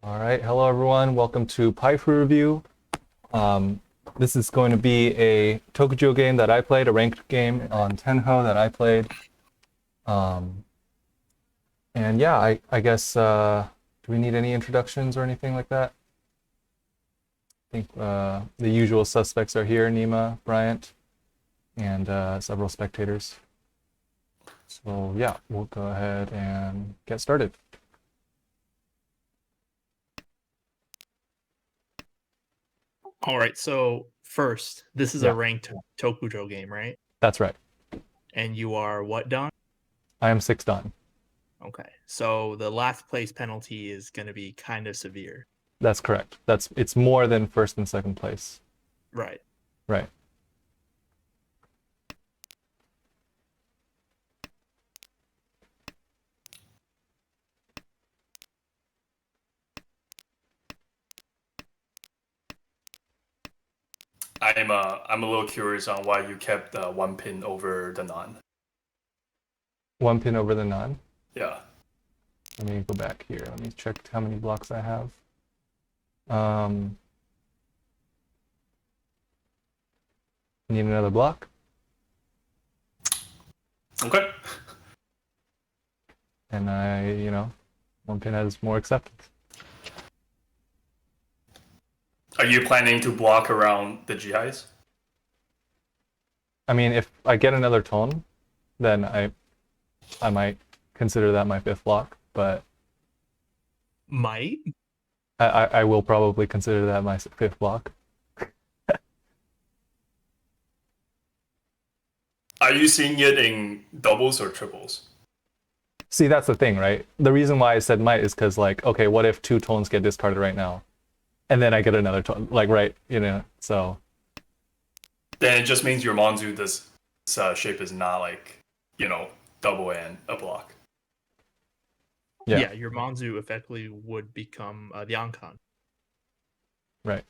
All right, hello everyone. Welcome to Paifu review. This is going to be a Tokujou game that I played, a ranked game on Tenhou that I played. Um, and yeah, I guess do we need any introductions or anything like that? I think the usual suspects are here: Nima, Bryant, and several spectators. So yeah, we'll go ahead and get started. All right, so first, this is a Yeah, ranked Tokujou game, right? that's right. And you are what, Don? I am 6 done. Okay, so the last place penalty is going to be kind of severe. That's correct. It's more than first and second place. Right. Right. I'm a little curious on why you kept one pin over the non. One pin over the non. Yeah. Let me go back here. Let me check how many blocks I have. Um, Need another block. Okay. And one pin has more acceptance. Are you planning to block around the GIs? I mean, if I get another tone, then I might consider that my fifth block, but Might? I will probably consider that my fifth block. Are you seeing it in doubles or triples? See, that's the thing, right? The reason why I said might is because, like, okay, what if two tones get discarded right now? And then I get another tone, like, right, so. Then it just means your Monzu this shape is not like, double and a block. Yeah, your Manzu effectively would become the Ankan. Right.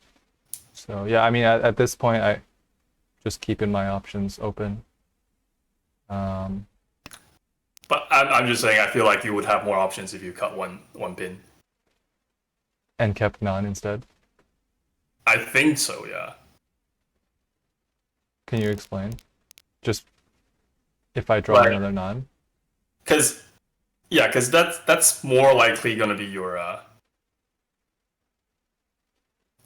So, yeah, I mean, at this point, I just keeping my options open. But I'm just saying, I feel like you would have more options if you cut one pin. And kept none instead. I think so, yeah. Can you explain? Just if I draw another non? Because that's more likely going to be your.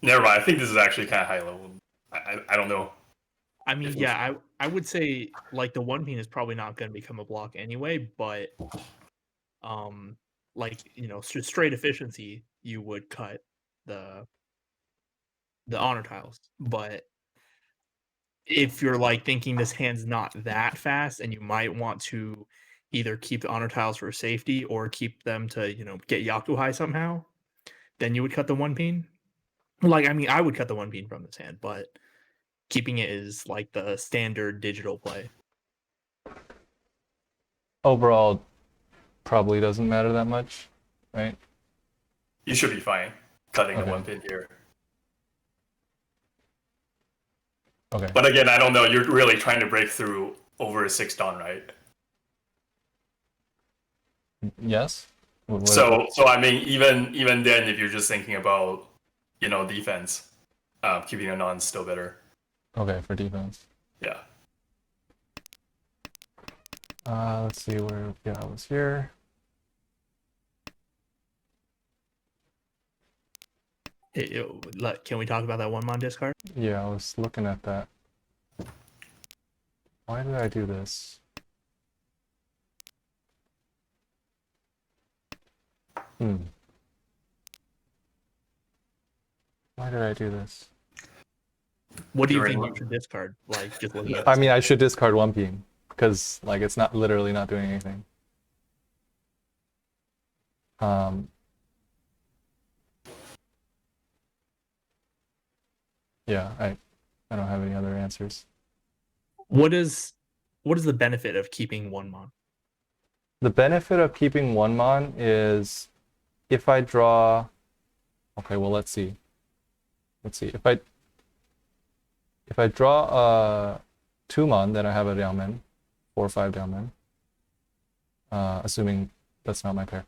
Never mind. I think this is actually kind of high level. I don't know. I mean, yeah, I would say like the one pin is probably not going to become a block anyway, but like straight efficiency, you would cut the honor tiles, but if you're like thinking this hand's not that fast and you might want to either keep the honor tiles for safety or keep them to, get Yaku high somehow, then you would cut the one pin. Like, I mean, I would cut the one pin from this hand, but keeping it is like the standard digital play. Overall, probably doesn't matter that much, right? You should be fine cutting the one pin here. Okay. But again, I don't know. You're really trying to break through over a 6 dawn, right? Yes. So I mean, even then, if you're just thinking about defense, keeping a non still better. Okay, for defense. Yeah. Let's see where. Yeah, I was here. Can we talk about that one mon discard? Yeah, I was looking at that. Why did I do this? Why did I do this? What do you think you should discard? Like, just looking at I mean, I should discard one beam because, like, it's not literally not doing anything. Yeah, I don't have any other answers. What is the benefit of keeping one mon? The benefit of keeping one mon is if I draw. Okay, well, let's see. If I draw a 2 mon, then I have a Liaomen, 4 or 5 Liaomen. Assuming that's not my pair.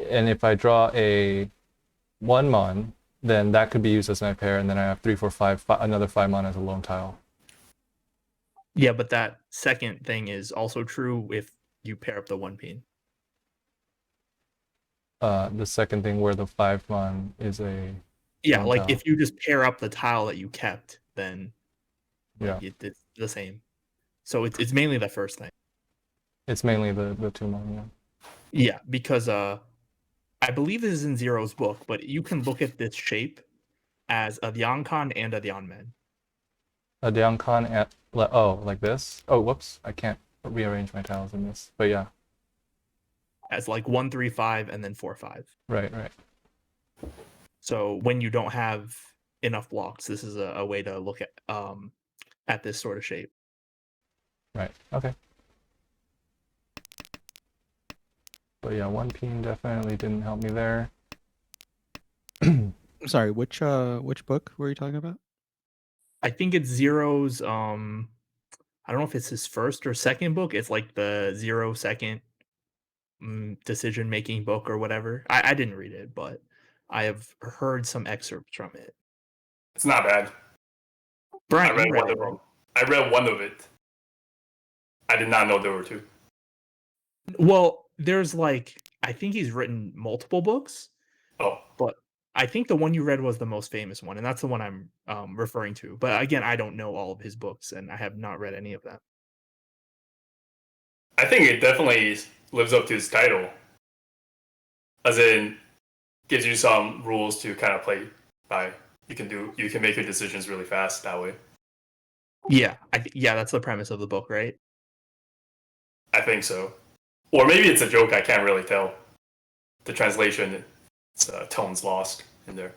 And if I draw a one mon, then that could be used as my pair, and then I have 3, 4, 5, another 5 mon as a lone tile. Yeah, but that second thing is also true if you pair up the 1 pin. The second thing where the 5 mon is a Yeah, lone like tile. if you just pair up the tile that you kept, then Yeah, it's the same. So it's mainly the first thing. it's mainly the 2 mon. Yeah. Yeah, because I believe this is in Zero's book, but you can look at this shape as a Diankon and a Dianmen. A Diankon at like this. Oh, whoops! I can't rearrange my tiles in this. But yeah, As like 1, 3, 5, and then 4, 5. right. So when you don't have enough blocks, this is a way to look at this sort of shape. Right. Okay. But yeah, 1 pin definitely didn't help me there. I'm sorry, which book were you talking about? I think it's Zero's I don't know if it's his first or second book. It's like the 0 second decision making book or whatever. I didn't read it, but I have heard some excerpts from it. It's not bad. Brian, I read you read one it, of right? them. I read one of it. I did not know there were 2. Well, there's like I think he's written multiple books, Oh, but I think the one you read was the most famous one, and that's the one I'm referring to. But again, I don't know all of his books, and I have not read any of them. I think it definitely lives up to its title. As in, gives you some rules to kind of play by. You can make your decisions really fast that way. Yeah, yeah, that's the premise of the book, right? I think so. Or maybe it's a joke, I can't really tell. The translation, it's tone's lost in there.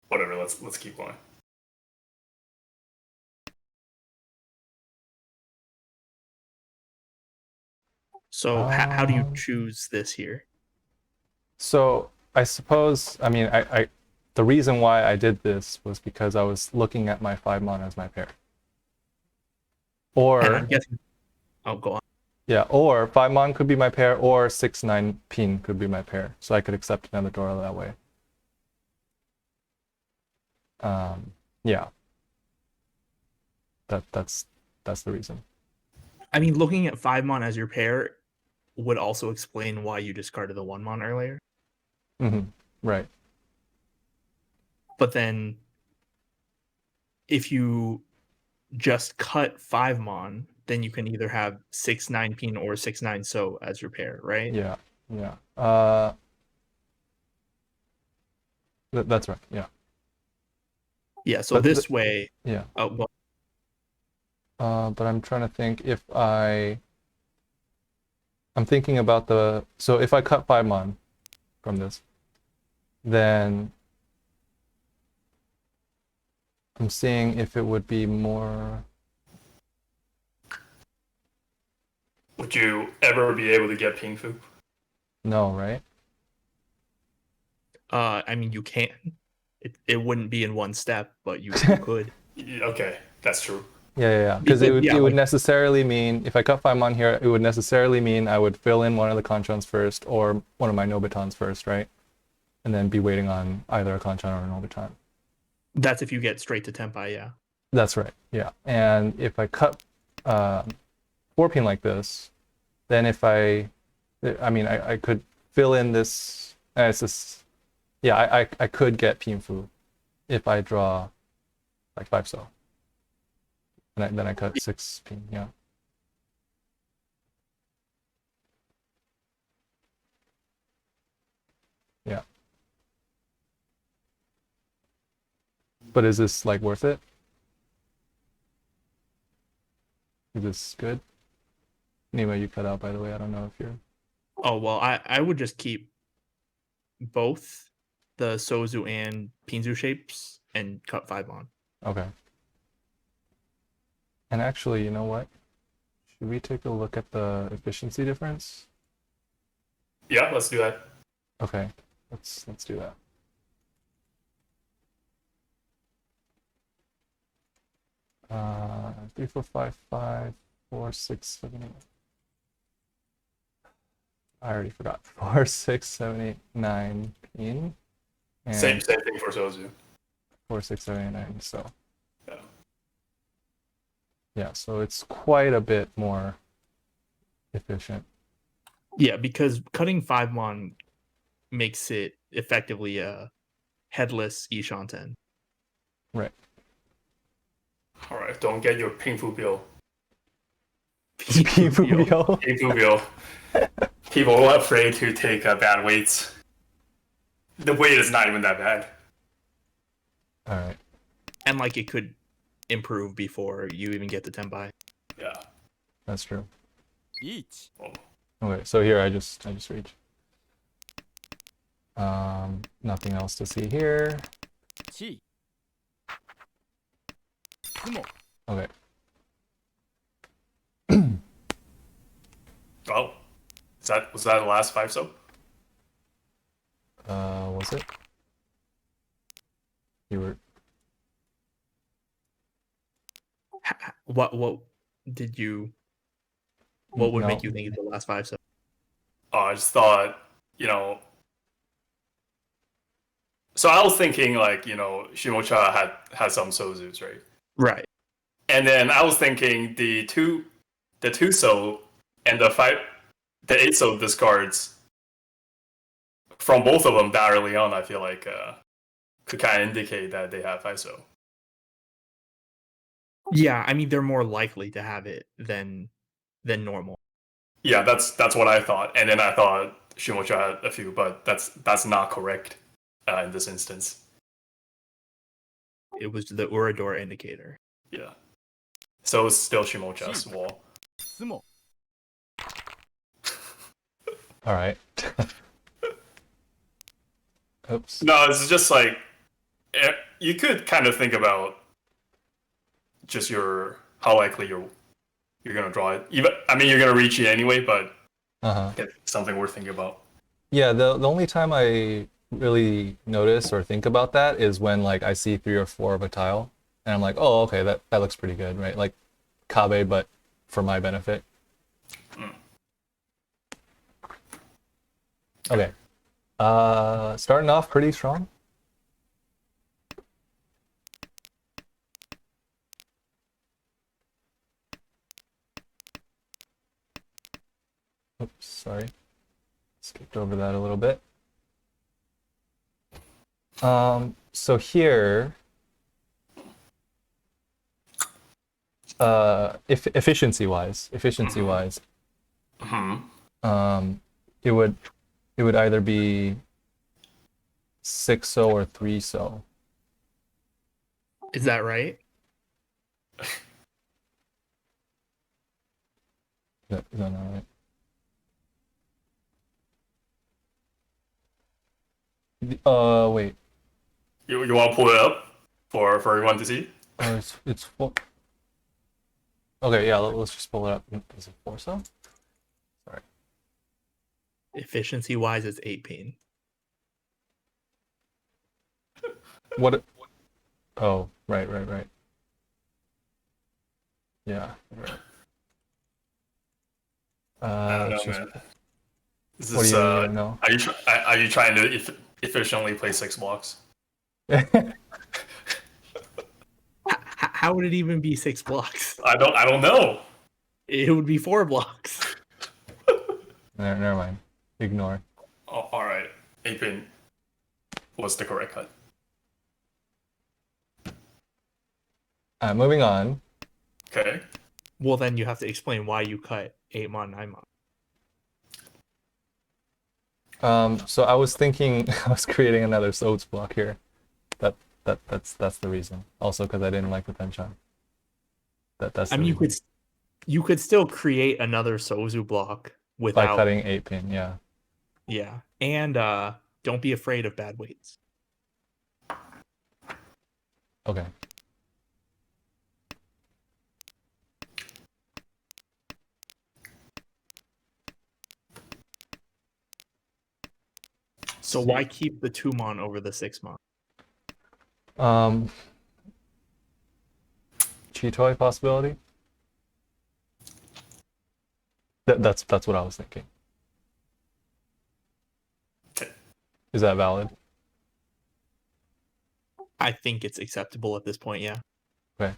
Whatever, let's keep going. So how do you choose this here? So I suppose, I mean, I the reason why I did this was because I was looking at my 5 mon as my pair. And Or I'm guessing. Oh, go on. yeah, or 5 mon could be my pair, or 6, 9 pin could be my pair. So I could accept another Dora that way. Yeah. That's the reason. I mean, looking at 5 mon as your pair would also explain why you discarded the 1 mon earlier. Right. But then if you just cut 5 mon, then you can either have 6, 9 pin or 6, 9 so as your pair, right? Yeah. That's right. Yeah. Yeah, so But this way. Yeah. Oh, well, But I'm trying to think if I'm thinking about so if I cut 5 mon from this, then I'm seeing if it would be more. Would you ever be able to get Pingfu? No, right? I mean, you can. It wouldn't be in one step, but you could. Okay, that's true. Yeah. Because it would like, necessarily mean if I cut 5 mon here, it would necessarily mean I would fill in one of the Conchons first or one of my Nobitons first, right? And then be waiting on either a Conchon or a Nobiton. that's if you get straight to Tempai, yeah. That's right. Yeah. And if I cut 4 pin like this, then if I could fill in this. It's just, yeah, I could get Pinfu if I draw like 5 so. And then I cut 6 pin. Yeah. Yeah. But is this like worth it? Is this good? Nima, you cut out, by the way. I don't know if you're. Oh, well, I would just keep both the Sozu and Pinzu shapes and cut 5 mon. Okay. And actually, you know what? Should we take a look at the efficiency difference? Yeah, let's do that. Okay. Let's do that. Uh, 3, 4, 5, 5, 4, 6, 7, 8. I already forgot. 4, 6, 7, 8, 9 pin. And Same thing for Sozu. 4, 6, 7, 8, 9. So Yeah. yeah, so it's quite a bit more efficient. Yeah, because cutting 5 mon makes it effectively a headless Ishanten. Right. All right, don't get your Paifu bill. People. Paifu bill. People are afraid to take bad weights. The weight is not even that bad. All right. And like it could improve before you even get the Tenbai. Yeah. That's true. Well, Okay, so here I just reached. Nothing else to see here. Okay. oh, was that the last 5 so? Was it? You were. What did you? What would No. make you think it's the last 5 so? I just thought, So I was thinking like, Shimocha had some Sozus, right? Right. And then I was thinking the two so and the 8 so discards from both of them that early on, I feel like could kind of indicate that they have 5 so. Yeah, I mean they're more likely to have it than normal. Yeah, that's what I thought. And then I thought Shimocha had a few, but that's not correct in this instance. It was the Urador indicator. Yeah. So it's still Shimocha's wall. All right. Oops. No, it's just like you could kind of think about just how likely you're gonna draw it. Even you're gonna reach it anyway, but it's something worth thinking about. Yeah, the only time I really notice or think about that is when like I see 3 or 4 of a tile, and I'm like, oh, okay, that looks pretty good, right? Like Kabe, but for my benefit. Okay. Starting off pretty strong. Oops, sorry. Skipped over that a little bit. So here, efficiency-wise, it would either be 6 so or 3 so. Is that right? Is that not right? Wait. You want to pull it up for everyone to see? Oh, it's 4. Okay, yeah, let's just pull it up. Is it 4 so? Sorry. Efficiency wise, it's 8 pin. What? Oh, right. Yeah. Right. I don't know, Just, man. what do you know? Are you trying to efficiently play 6 blocks? How would it even be 6 blocks? I don't know. It would be 4 blocks. Never mind. Ignore. Oh, all right. 8 pin was the correct cut. Moving on. Okay. Well, then you have to explain why you cut 8 mon, 9 mon. So I was thinking I was creating another Sodes block here. That's the reason. Also because I didn't like the Tenchan. That's. I mean, you could still create another Sozu block without by cutting 8 pin. Yeah. Yeah, and don't be afraid of bad weights. Okay. So why keep the 2 mon over the 6 mon? Chitoy possibility. That's what I was thinking. Is that valid? I think it's acceptable at this point, yeah. Okay.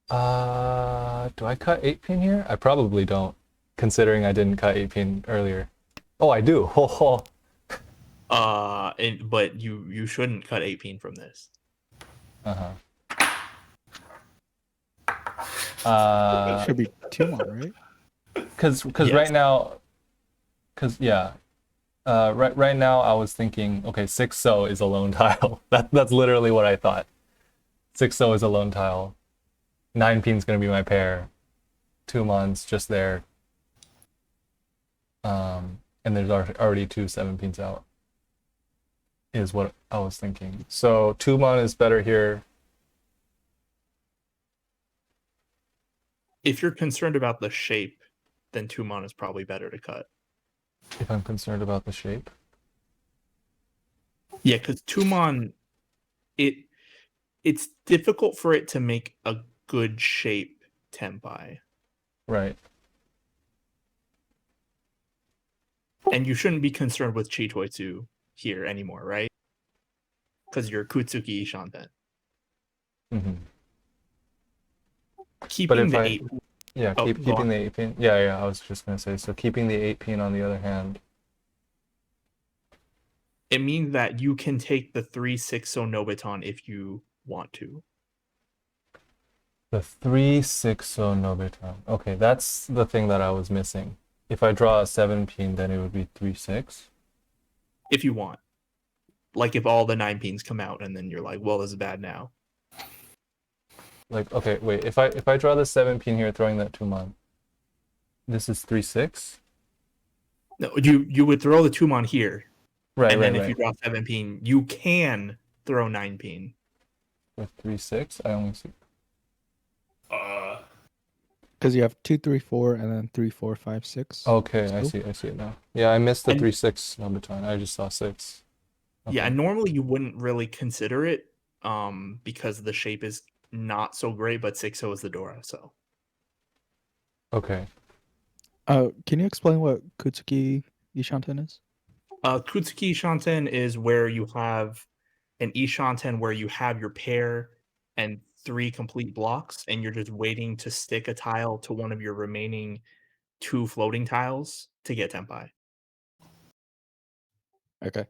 Do I cut 8-pin here? I probably don't, considering I didn't cut 8-pin earlier. Oh, I do. Ho ho. But you shouldn't cut 18 from this. Should be 2-mon, right? Because Yes. right now, right now I was thinking, okay, 6-so is a lone tile. That's literally what I thought. 6-so is a lone tile. 9-pin's gonna be my pair. 2-mon's just there. And there's already 2 7-pins out. Is what I was thinking. So 2-mon is better here. If you're concerned about the shape, then 2-mon is probably better to cut. If I'm concerned about the shape. Yeah, because 2-mon, it's difficult for it to make a good shape tenpai. Right. And you shouldn't be concerned with Chitoitsu here anymore, right? Because you're Kutsuki Ishanten. Mm-hmm. Keeping the I- 8. Yeah, Oh, go keeping on. the 8-pin. Yeah, I was just gonna say, so keeping the 8-pin on the other hand. It means that you can take the 3-6-so Nobiton if you want to. The 3-6-so Nobiton. Okay, that's the thing that I was missing. If I draw a 7-pin, then it would be 3-6. If you want. Like if all the 9-pins come out and then you're like, well, this is bad now. Like, okay, wait, if I draw the 7-pin here, throwing that 2-mon, this is 3-6? No, you would throw the 2-mon here. Right, and then right, if you draw 7-pin, you can throw 9-pin. With 3-6, I only see. Because you have 2, 3, 4, and then 3, 4, 5, 6. Okay, I So- see it now. Yeah, I missed the And- 3-6 Nobiton. I just saw 6. Yeah, Okay. and normally you wouldn't really consider it because the shape is not so great, but 6-0 is the Dora, so. Okay. Can you explain what Kutsuki Ishanten is? Kutsuki Ishanten is where you have an Ishanten where you have your pair and 3 complete blocks, and you're just waiting to stick a tile to one of your remaining 2 floating tiles to get Tenpai. Okay.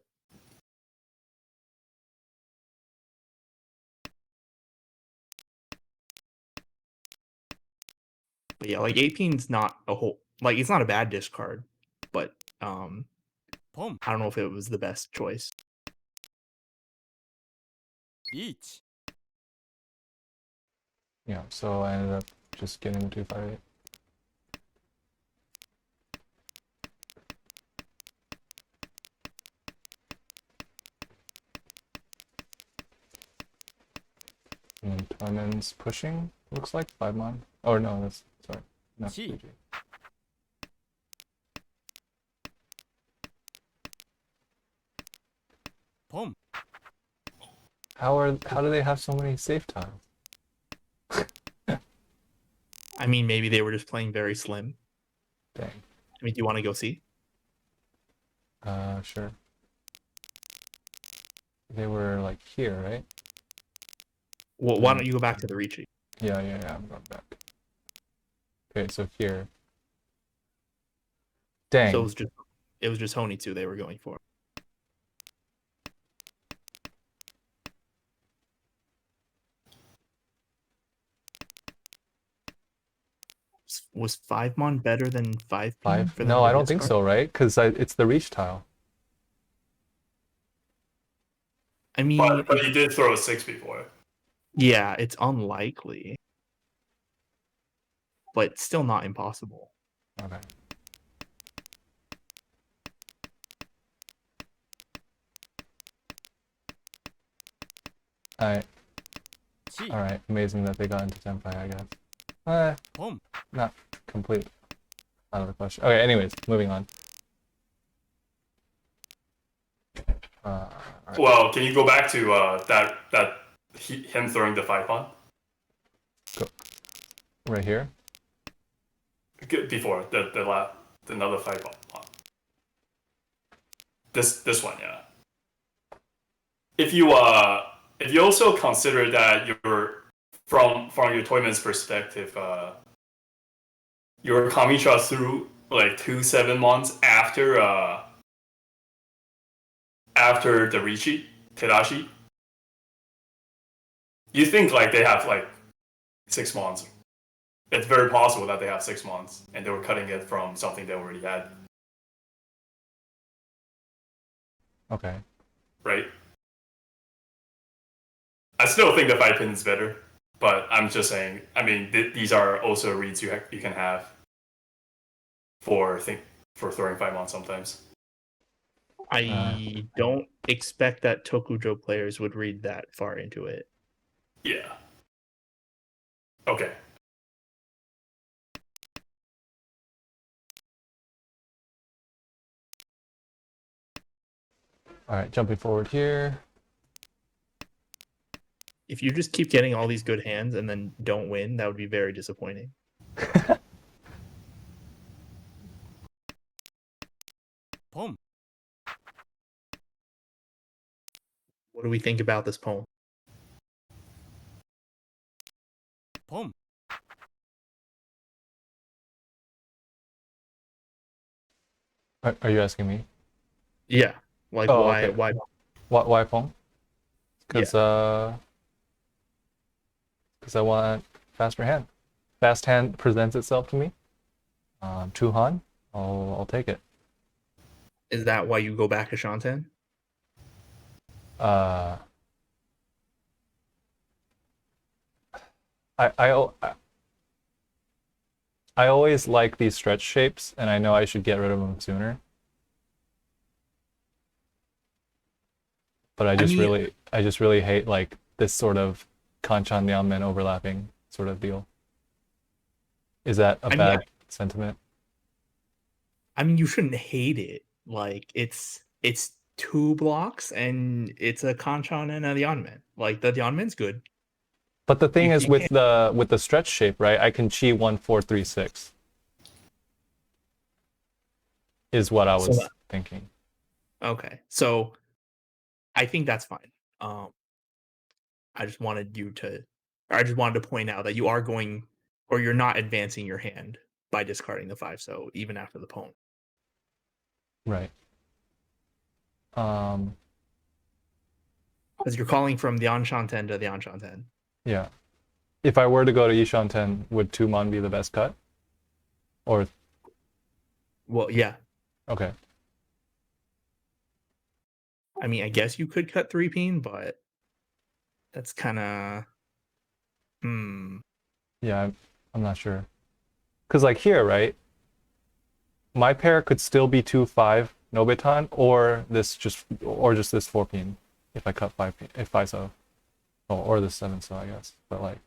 But yeah, like 18's not a whole like it's not a bad discard, but I don't know if it was the best choice. Yeah, so I ended up just getting the 2-5-8. And Tormen's pushing, looks like 5-mon. Oh no, that's sorry. No, Gee. 3G. How do they have so many safe tiles? I mean, maybe they were just playing very slim. Dang. I mean, do you want to go see? Sure. They were like here, right? Well, why don't you go back to the Ricci? Yeah, I'm going back. Okay, so here. Dang. So it was just Honitsu they were going for. Was 5-mon better than 5-pin? 5? for No, the I don't think discard? so, right? Because it's the reach tile. I mean, But you did throw a 6 before. yeah, it's unlikely, but still not impossible. Okay. Alright, amazing that they got into Senpai, I guess. Not complete out of the question. Okay, anyways, moving on. Alright. Well, can you go back to him throwing the 5-pawn? Right here? Before, another 5-pawn. This one, yeah. If you also consider that you're from your toyman's perspective, your Kamisha through like 2-7 months after the Rishi Tadashi, you think like they have like 6 months. It's very possible that they have 6 months and they were cutting it from something they already had. Okay. Right? I still think the 5 pin is better, but I'm just saying, I mean, these are also reads you can have for throwing 5 months sometimes. I don't expect that Tokujou players would read that far into it. Yeah. Okay. All right, jumping forward here. If you just keep getting all these good hands and then don't win, that would be very disappointing. Boom. What do we think about this poem? Boom. Are you asking me? Yeah. Like Oh, why okay. Why phone? Because I want faster hand. Fast hand presents itself to me. Two Han, I'll take it. is that why you go back to Shanten? Uh, I always like these stretch shapes, and I know I should get rid of them sooner. But I just really hate like this sort of Kanchan Liangmen overlapping sort of deal. Is that a bad sentiment? I mean, you shouldn't hate it. Like it's 2 blocks and it's a Kanchan and a Lianmen. Like the Lianmen's good. But the thing You- is you with the stretch shape, right? I can chi 1 4 3 6. Is what I was thinking. Okay, so I think that's fine. I just wanted to point out that you are going, or you're not advancing your hand by discarding the 5. So even after the poem, Right. because you're calling from the Anshanten to the Anshanten. Yeah. If I were to go to Yishanten, would 2 mon be the best cut? Or Well, yeah. okay. I mean, I guess you could cut 3 peen, but that's kind of Yeah, I'm not sure. Cause like here, right? My pair could still be 2-5 Nobitan, or just this 4 pin if I cut 5 pin, if I so. Oh, or this 7 so I guess. But like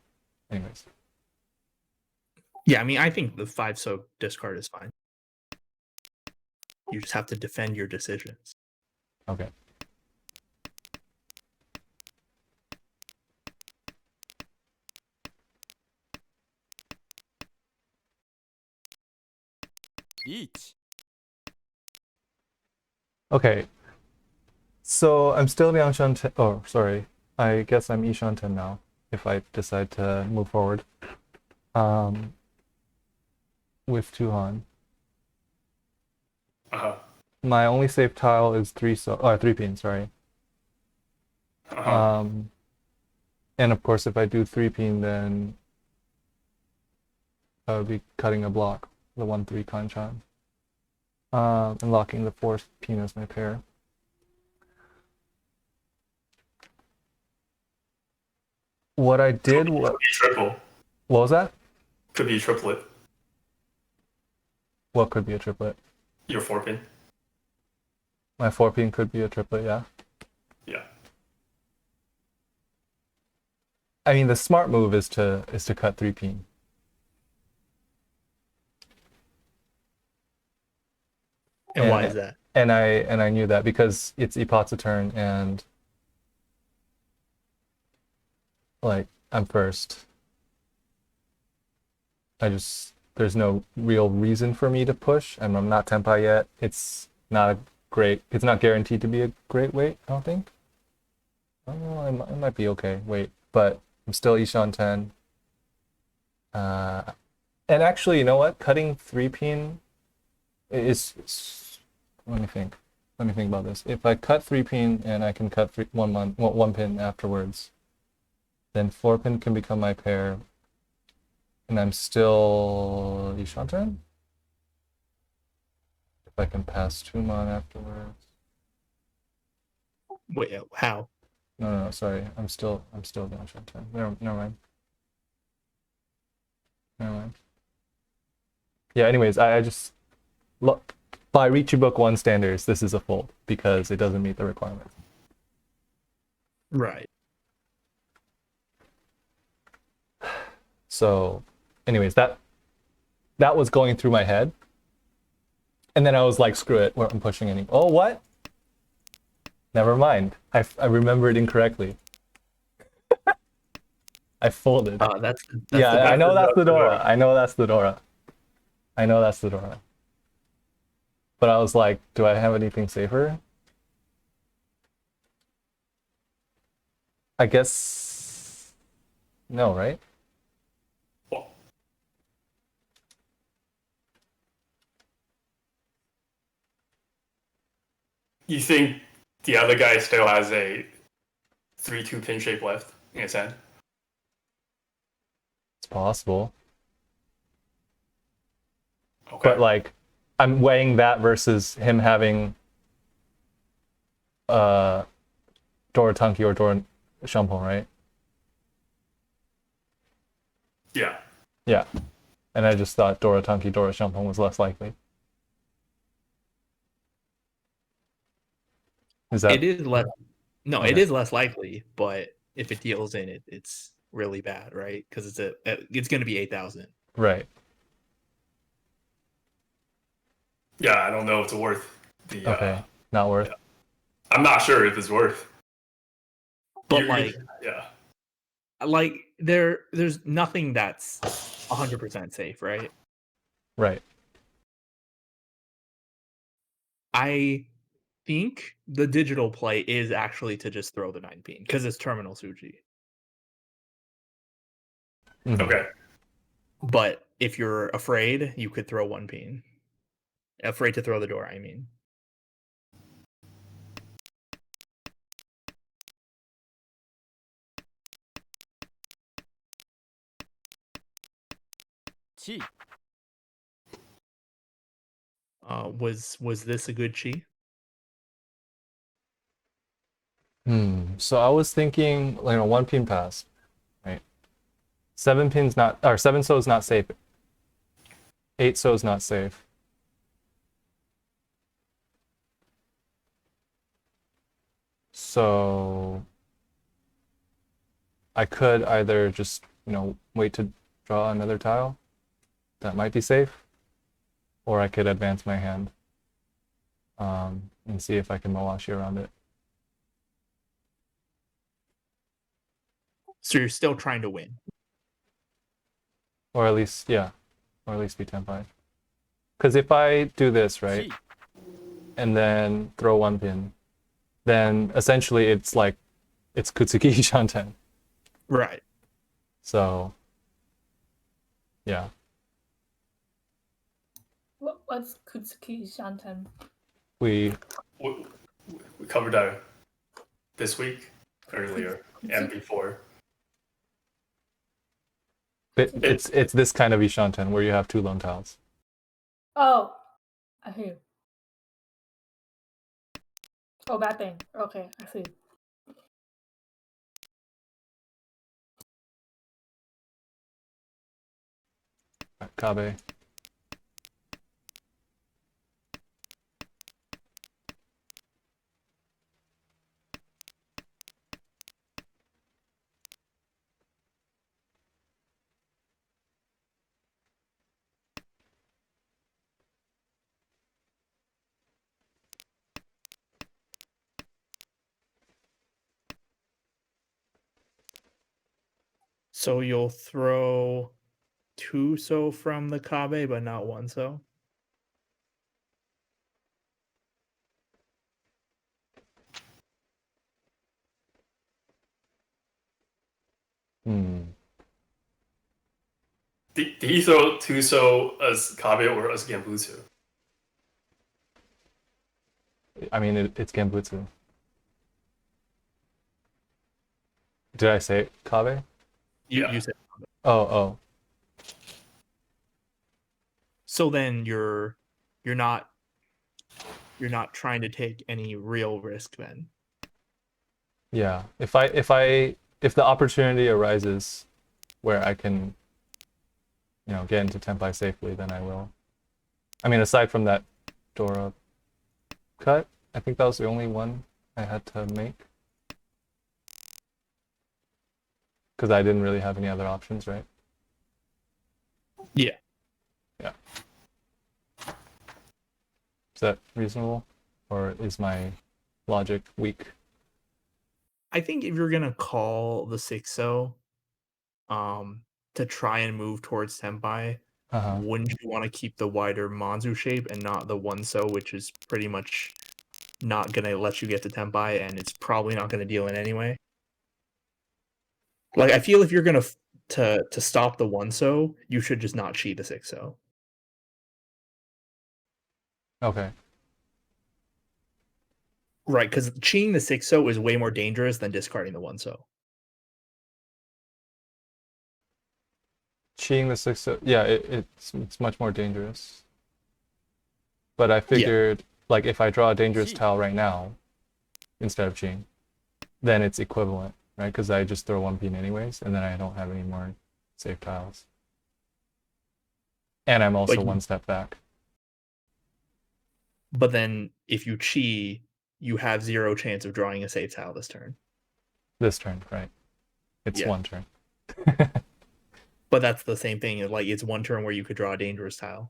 anyways. Yeah, I mean, I think the 5 so discard is fine. You just have to defend your decisions. Okay. Each. Okay. So I'm still Liangshanten. Oh, sorry. I guess I'm Yishanten now if I decide to move forward. With 2 Han. Uh-huh. My only safe tile is 3 pin, sorry. Uh-huh. And of course if I do 3 pin then I would be cutting a block, the 1-3 Kanchan. And locking the 4th pin as my pair. What I did was Could be triple. what was that? Could be triplet. What could be a triplet? Your 4 pin. My 4 pin could be a triplet, yeah. Yeah. I mean the smart move is to cut 3 pin. And why is that? And I knew that because it's Ipatsu turn and like I'm first. There's no real reason for me to push, and I'm not Tenpai yet. It's not great. It's not guaranteed to be a great weight, I don't think. Oh, it might be okay. Wait, but I'm still Ishan 10. And actually, you know what? Cutting 3-pin is. Let me think. Let me think about this. If I cut 3-pin and I can cut 1 pin afterwards, then 4-pin can become my pair, and I'm still Ishan 10. If I can pass 2-mon afterwards. Wait, how? No, sorry. I'm still Ishan 10. Never mind. Never mind. Yeah, anyways, I just look by Richu Book 1 standards, this is a fold because it doesn't meet the requirements. Right. So, anyways, that was going through my head. And then I was like, screw it, I'm pushing any. Oh, what? Never mind. I remembered incorrectly. I folded. That's yeah, the I know that's the Dora. Dora. I know that's the Dora. But I was like, do I have anything safer? I guess no, right? You think the other guy still has a 3-2 pin shape left in his hand? It's possible. Okay. But like, I'm weighing that versus him having Dora Tunki or Dora Shampoo, right? Yeah. Yeah. And I just thought Dora Tunki, Dora Shampoo was less likely. Is that It is less. No, it Okay. is less likely, but if it deals in it, it's really bad, right? Because it's going to be 8,000. right? Yeah, I don't know if it's worth the. Okay. Not worth. yeah. I'm not sure if it's worth. But Yeah. there's nothing that's 100% safe, right? Right. I think the digital play is actually to just throw the 9-pin because it's terminal Suji. Mhm. Okay. But if you're afraid, you could throw 1-pin. Afraid to throw the door, I mean. Chi. Was this a good chi? So I was thinking, 1-pin pass, right? 7-pin's not, or 7-so is not safe. 8-so is not safe. So I could either just, wait to draw another tile. That might be safe. Or I could advance my hand and see if I can Mawashi around it. So you're still trying to win. Or at least, yeah. Or at least be 10-5. Because if I do this, right, Chi. and then throw 1-pin, then essentially it's like, it's Kutsuki Shanten. Right. So, yeah. What's Kutsuki Shanten? We We covered that this week earlier and before. it's this kind of Ishanten where you have 2 lone tiles. Oh, I hear you. Oh, that thing. Okay, I see. Kabe. So you'll throw 2-so from the Kabe, but not 1-so? Hmm. Did he throw Tuso as Kabe or as Genbutsu? I mean, it's Genbutsu. Did I say Kabe? Yeah. You said. Oh. So then you're not trying to take any real risk then. Yeah. If the opportunity arises where I can, get into Tenpai safely, then I will. I mean, aside from that Dora cut, I think that was the only one I had to make. Because I didn't really have any other options, right? Yeah. Yeah. Is that reasonable? Or is my logic weak? I think if you're gonna call the 6-0, to try and move towards Senpai, Uh-huh. wouldn't you want to keep the wider Manzu shape and not the 1-so, which is pretty much not gonna let you get to Tenpai, and it's probably not gonna deal in anyway. Like I feel if you're gonna to stop the 1-so, you should just not cheat the 6-so. Okay. Right, because cheating the 6-so is way more dangerous than discarding the 1-so. Cheating the 6, yeah, it's much more dangerous. But I figured, like, if I draw a dangerous tile right now, instead of cheating, then it's equivalent, right? Because I just throw one pin anyways, and then I don't have any more safe tiles. And I'm also one step back. But then if you cheat, you have 0 chance of drawing a safe tile this turn. This turn, right? It's one turn. But that's the same thing. Like it's one turn where you could draw a dangerous tile.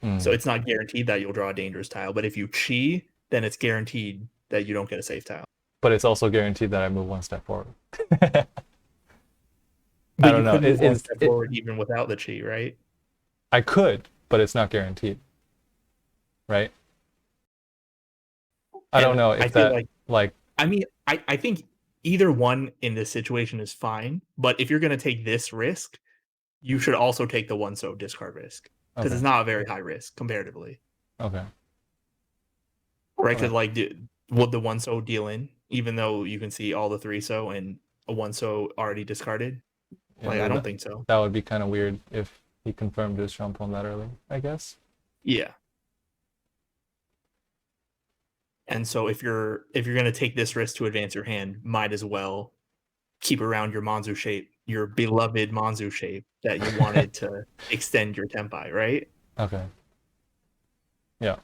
Mm. So it's not guaranteed that you'll draw a dangerous tile. But if you cheat, then it's guaranteed that you don't get a safe tile. But it's also guaranteed that I move one step forward. But I don't know. You could move one step forward even without the cheat, right? I could, but it's not guaranteed. Right? I don't know if that I mean, I think either one in this situation is fine, but if you're going to take this risk, you should also take the 1-so discard risk because it's not a very high risk comparatively. Okay. Right? Because would the 1-so deal in, even though you can see all the 3-so and a 1-so already discarded? Yeah, I don't think so. That would be kind of weird if he confirmed his Shampoo that early, I guess. Yeah. And so if you're going to take this risk to advance your hand, might as well keep around your Manzu shape, your beloved Manzu shape that you wanted to extend your Tenpai, right? Okay. Yeah.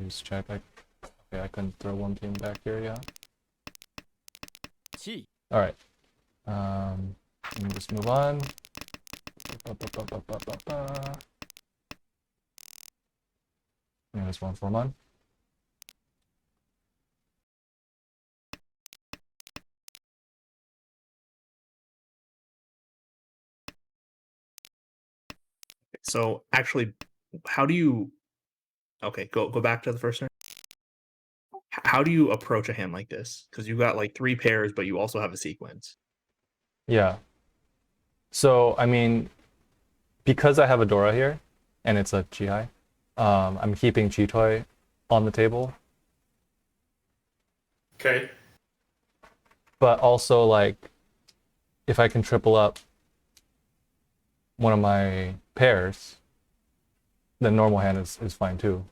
Use check. I can throw one pin back here, yeah. All right. Let me just move on. There's one for one. So actually, how do you? Okay, go back to the first turn. How do you approach a hand like this? Because you got like 3 pairs, but you also have a sequence. Yeah. So I mean, because I have a Dora here, and it's a Chihai, I'm keeping Chitoi on the table. Okay. But also, like, if I can triple up one of my pairs, then normal hand is fine too.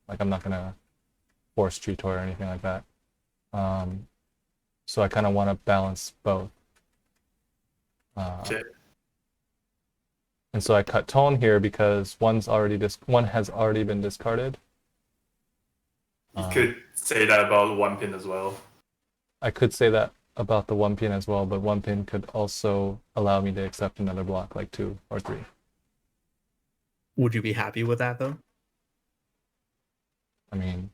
Like, I'm not gonna force Chitoi or anything like that. So I kind of want to balance both. Okay. And so I cut tone here because one has already been discarded. You could say that about one pin as well. I could say that about the one pin as well, but one pin could also allow me to accept another block, like 2 or 3. Would you be happy with that though? I mean,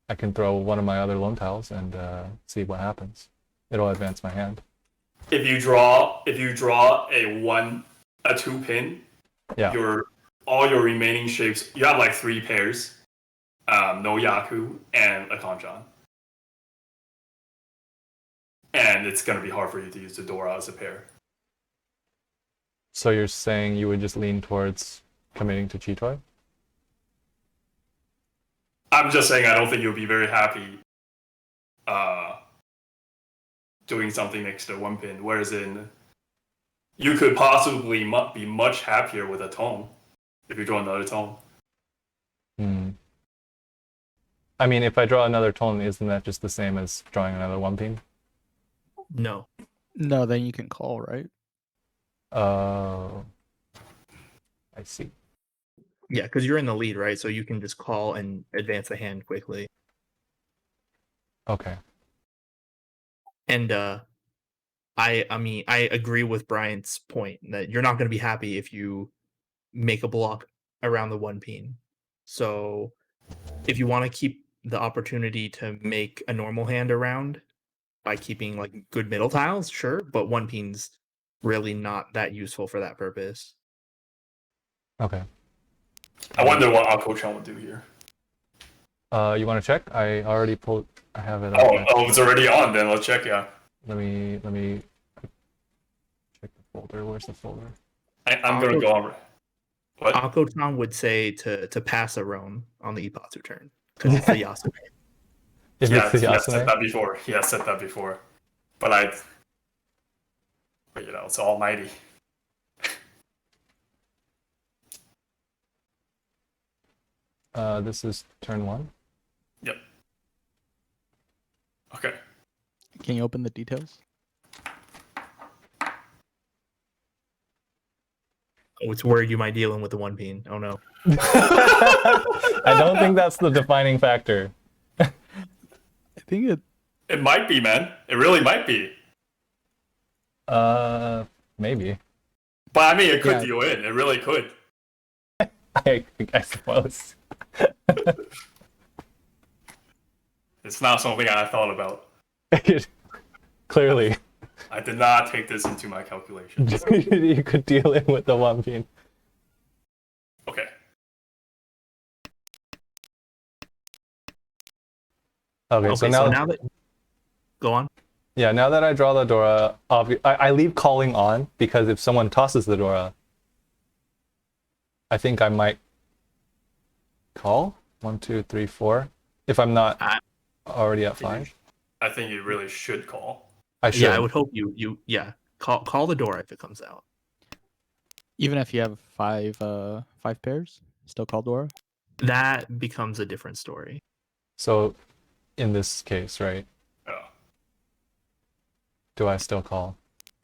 I can throw one of my other lone tiles and see what happens. It'll advance my hand. If you draw a 2 pin, Yeah. all your remaining shapes, you have like 3 pairs, no Yaku and a Kanjan. and it's going to be hard for you to use the Dora as a pair. So you're saying you would just lean towards committing to Chitoy? I'm just saying I don't think you'll be very happy doing something next to one pin, whereas you could possibly be much happier with a tone if you draw another tone. I mean, if I draw another tone, isn't that just the same as drawing another one pin? No. No, then you can call, right? Oh, I see. Yeah, because you're in the lead, right? So you can just call and advance the hand quickly. Okay. And I mean, I agree with Brian's point that you're not going to be happy if you make a block around the one pin. So if you want to keep the opportunity to make a normal hand around by keeping like good middle tiles, sure, but one pin's really not that useful for that purpose. Okay. I wonder what Akko-chan would do here. You want to check? I already pulled. I have it. Oh, it's already on. Then let's check. Yeah. Let me check the folder. Where's the folder? I'm gonna go on. What? Akko-chan would say to pass a roam on the Ipatsu turn because it's the Yasuo. If Yeah, it's the he has said Yasuo? that before. He has said that before. But you know, it's almighty. This is turn 1. Yep. Okay. Can you open the details? Oh, it's where you might dealing with the one pin. Oh no. I don't think that's the defining factor. I think it. It might be, man. It really might be. Maybe. But I mean, it could Yeah. deal in. It really could. I suppose. It's not something I thought about. Clearly. I did not take this into my calculations. You could deal in with the one pin. Okay. Okay, so now that go on. yeah, now that I draw the Dora, I leave calling on because if someone tosses the Dora, I think I might call 1, 2, 3, 4. If I'm not already at 5, I think you really should call. I should. Yeah, I would hope you call the door if it comes out. Even if you have five pairs, still call Dora. That becomes a different story. So, in this case, right? Oh. Do I still call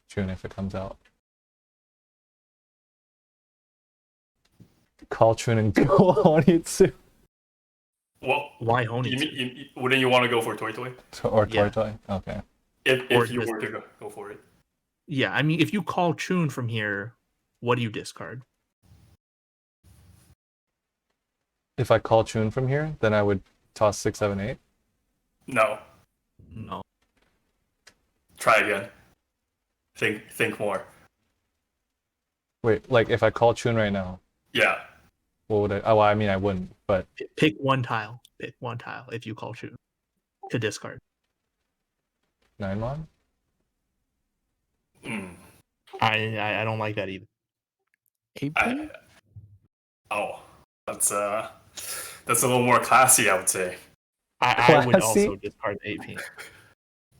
June if it comes out? Call Chun and go Honitsu. Well, Why Honey? wouldn't you want to go for Toy Toy? Or Yeah. Toy Toy? Okay. If Or you just- were to go for it. Yeah, I mean, if you call Chun from here, what do you discard? If I call Chun from here, then I would toss 6, 7, 8. No. No. Try again. Think more. Wait, like if I call Chun right now, Yeah. what would I? Oh, I mean, I wouldn't, but Pick one tile. Pick one tile if you call Chun to discard. 9 mon? Hmm. I don't like that either. 8 I, pin? oh, that's a little more classy, I would say. I would Classy? also discard the 18.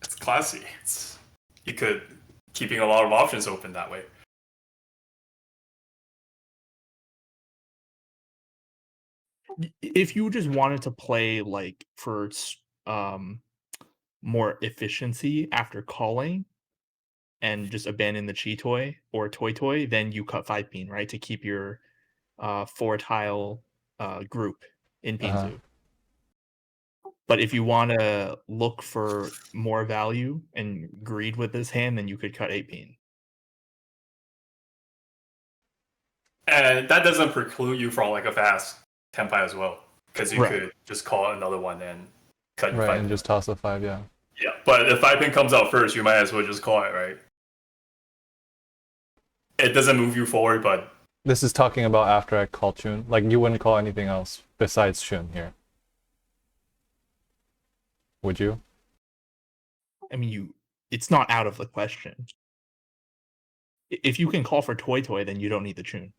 It's classy. You could keeping a lot of options open that way. If you just wanted to play like for more efficiency after calling and just abandon the chi toy or toy toy, then you cut 5 pin, right? To keep your 4 tile group in Pinzu. Uh-huh. But if you want to look for more value and greed with this hand, then you could cut 8 pin. And that doesn't preclude you from like a fast tempai as well, because you Right. could just call another one and cut your Right, 5 and just toss a 5, yeah. Yeah, but if 5 pin comes out first, you might as well just call it, right? It doesn't move you forward, but This is talking about after I call Chun. Like, you wouldn't call anything else besides Chun here. Would you? I mean, it's not out of the question. If you can call for Toy Toy, then you don't need the tune.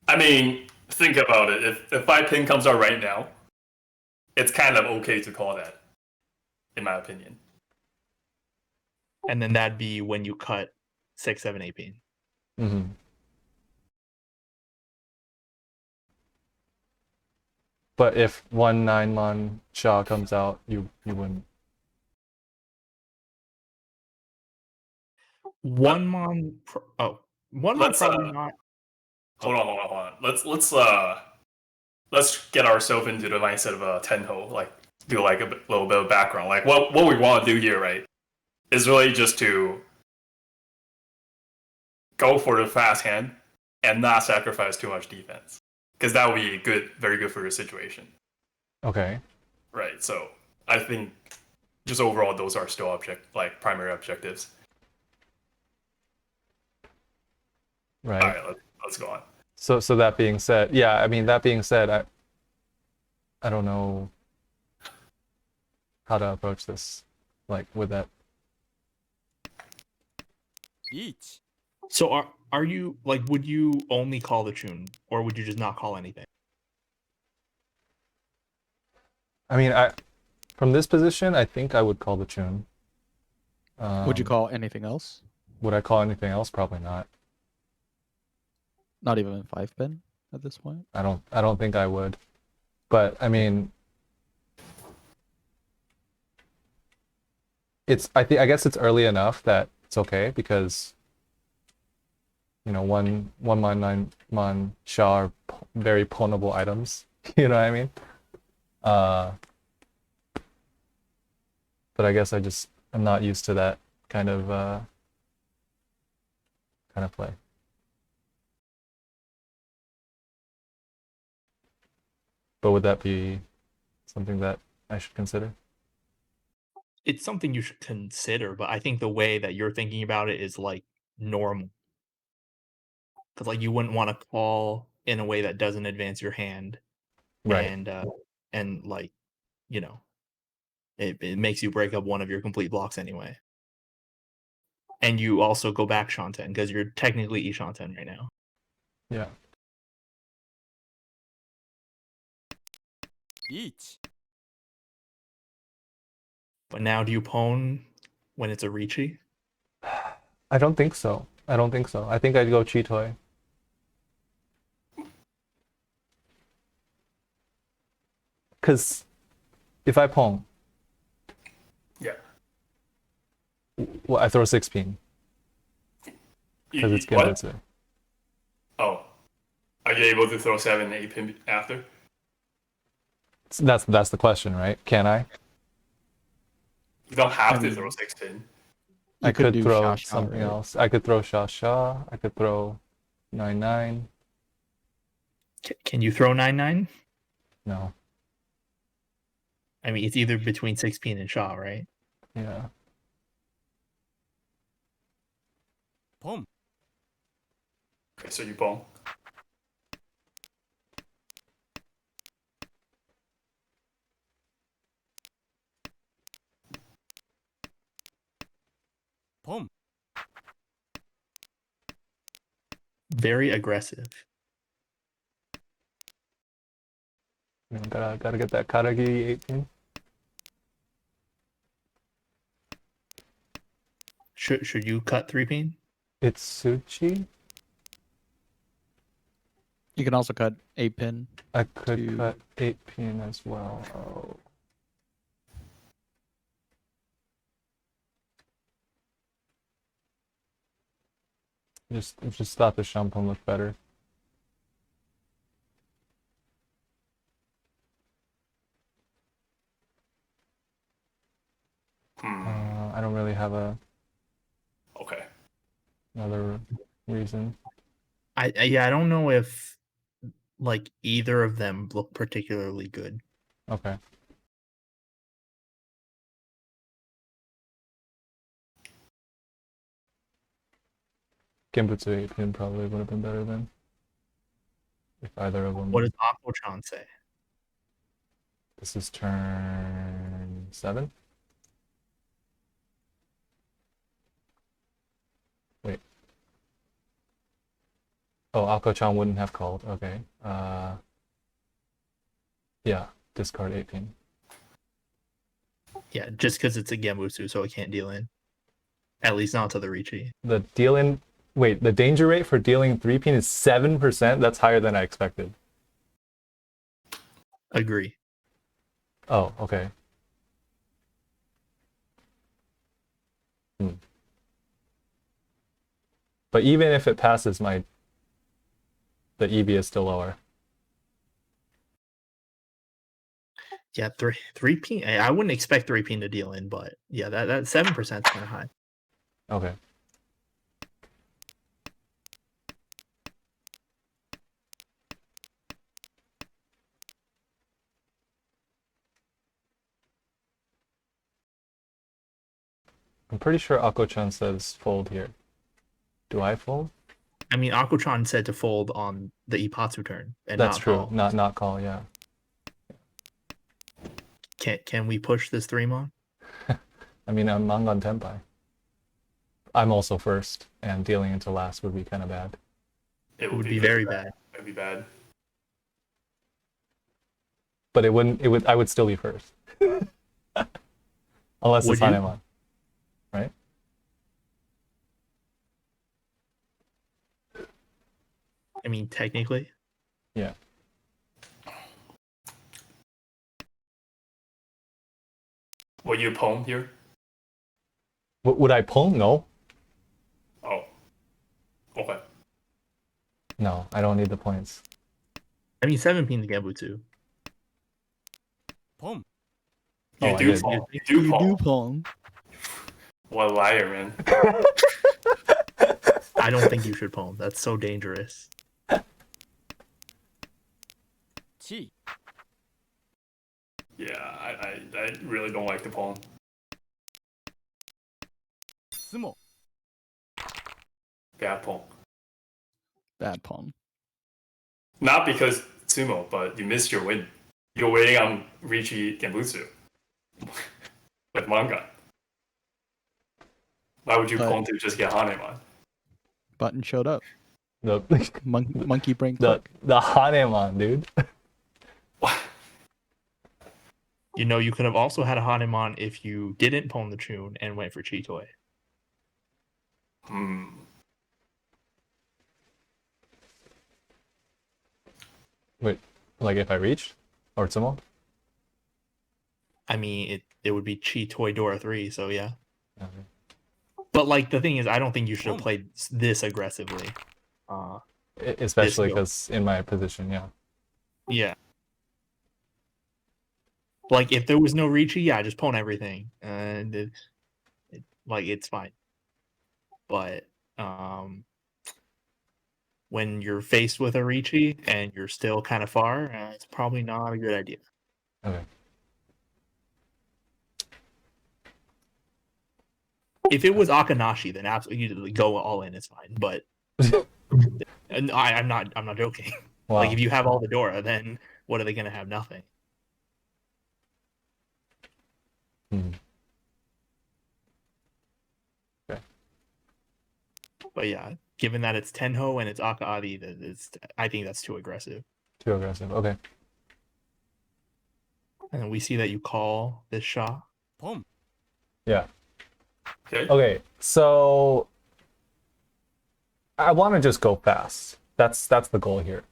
I mean, think about it. If 5 pin comes out right now, it's kind of okay to call that, in my opinion. And then that'd be when you cut 6, 7, 8 pin. Mm-hmm. But if 1 9-mon Sha comes out, you wouldn't. One mon. One mon Let's, probably not. Hold on. Let's get ourselves into the mindset of Tenhou. Like, do like a little bit of background. Like, what we want to do here, right, is really just to go for the fast hand and not sacrifice too much defense, because that would be good, very good for your situation. Okay. Right. So I think just overall, those are still primary objectives. Right. All right. Let's go on. So that being said, yeah, I mean, that being said, I don't know how to approach this, like, with that. 1 So are you like? Would you only call the tune, or would you just not call anything? I mean, from this position, I think I would call the tune. Would you call anything else? Would I call anything else? Probably not. Not even in 5 pin at this point? I don't think I would. But I mean, I guess it's early enough that it's okay, because one mon 9-mon Sha are very pwnable items. You know what I mean? But I guess I'm not used to that kind of play. But would that be something that I should consider? It's something you should consider, but I think the way that you're thinking about it is like normal. Because like you wouldn't want to call in a way that doesn't advance your hand, Right. and like, it makes you break up one of your complete blocks anyway. And you also go back Shanten because you're technically E-Shanten right now. Yeah. 1 But now do you pwn when it's a Richi? I don't think so. I think I'd go Chitoy. Because if I pong, Yeah. well, I throw 6 pin. Because it's What? Genjutsu. Oh. Are you able to throw 7, 8 pin after? That's the question, right? Can I? You don't have to mean, throw 6 pin. I could do throw Sha-Sha, something right? else. I could throw Sha. I could throw 9-9. Can you throw 9-9? No. I mean, it's either between 6 pin and Sha, right? Yeah. ポン Okay, so you bone. Very aggressive. Gotta get that Karagi 18. Should you cut 3 pin? It's Suchi. You can also cut 8 pin. I could to- cut 8 pin as well. Oh. Just thought the Shampoo looked better. I don't really have Okay. another reason. I don't know if like either of them look particularly good. Okay. Genbutsu 8 pin probably would have been better then. If either of them. What does Aquachan say? This is turn 7? Wait. Oh, Akko-chan wouldn't have called. Okay. Yeah, discard 18. Yeah, just because it's a Genbutsu, so it can't deal in. At least not to the Riichi. The deal-in... Wait, the danger rate for dealing 3-pin is 7%? That's higher than I expected. Agree. Oh, okay. But even if it passes, the EV is still lower. Yeah, three P. I wouldn't expect 3P to deal in, but yeah, that 7% is kind of high. Okay. I'm pretty sure Akko-chan says fold here. Do I fold? I mean, Akko-chan said to fold on the Ipatsu turn and That's not true. call. Not call, yeah. Can we push this 3-mon? I mean, I'm Mangan Tenpai. I'm also first, and dealing into last would be kind of bad. It would be very bad. It would be bad. But it wouldn't. I would still be first, unless Would it's you? Hanemon, right? I mean, technically. Yeah. Will you poem here? Would I pull? No. Oh. Okay. No, I don't need the points. I mean, 7P to Genbutsu. 폼. You Oh, I do did. poem. You do You poem. do palm. What a liar, man. I don't think you should poem. That's so dangerous. 치. Yeah, I really don't like the poem. 스모. Bad poem. Bad palm. Not because sumo, but you missed your win. You're waiting on Riichi Genbutsu with manga. Why would you But- poem to just get Hanemon? Button showed up. The Monkey brain the click. the Hanemon, dude. You know, you could have also had a Hanemon if you didn't poem the tune and went for Chitoi. Wait, like if I reached or Tsumo? I mean, it would be Chitoi Dora 3, so yeah. Okay. But like the thing is, I don't think you should have Boom. played this aggressively. Especially go. because in my position, yeah. Yeah. Like if there was no Riichi, yeah, just pawn everything, and it's fine. But when you're faced with a Riichi and you're still kind of far, it's probably not a good idea. Okay. If it was Akanashi, then absolutely go all in. It's fine. But and I'm not joking. Wow. Like if you have all the Dora, then what are they gonna have? Nothing. Hmm. Okay. But yeah, given that it's Tenhou and it's Akaadi, I think that's too aggressive. Too aggressive. Okay. And we see that you call this Shah. 폼. Yeah. Okay. Okay. So I want to just go fast. That's the goal here.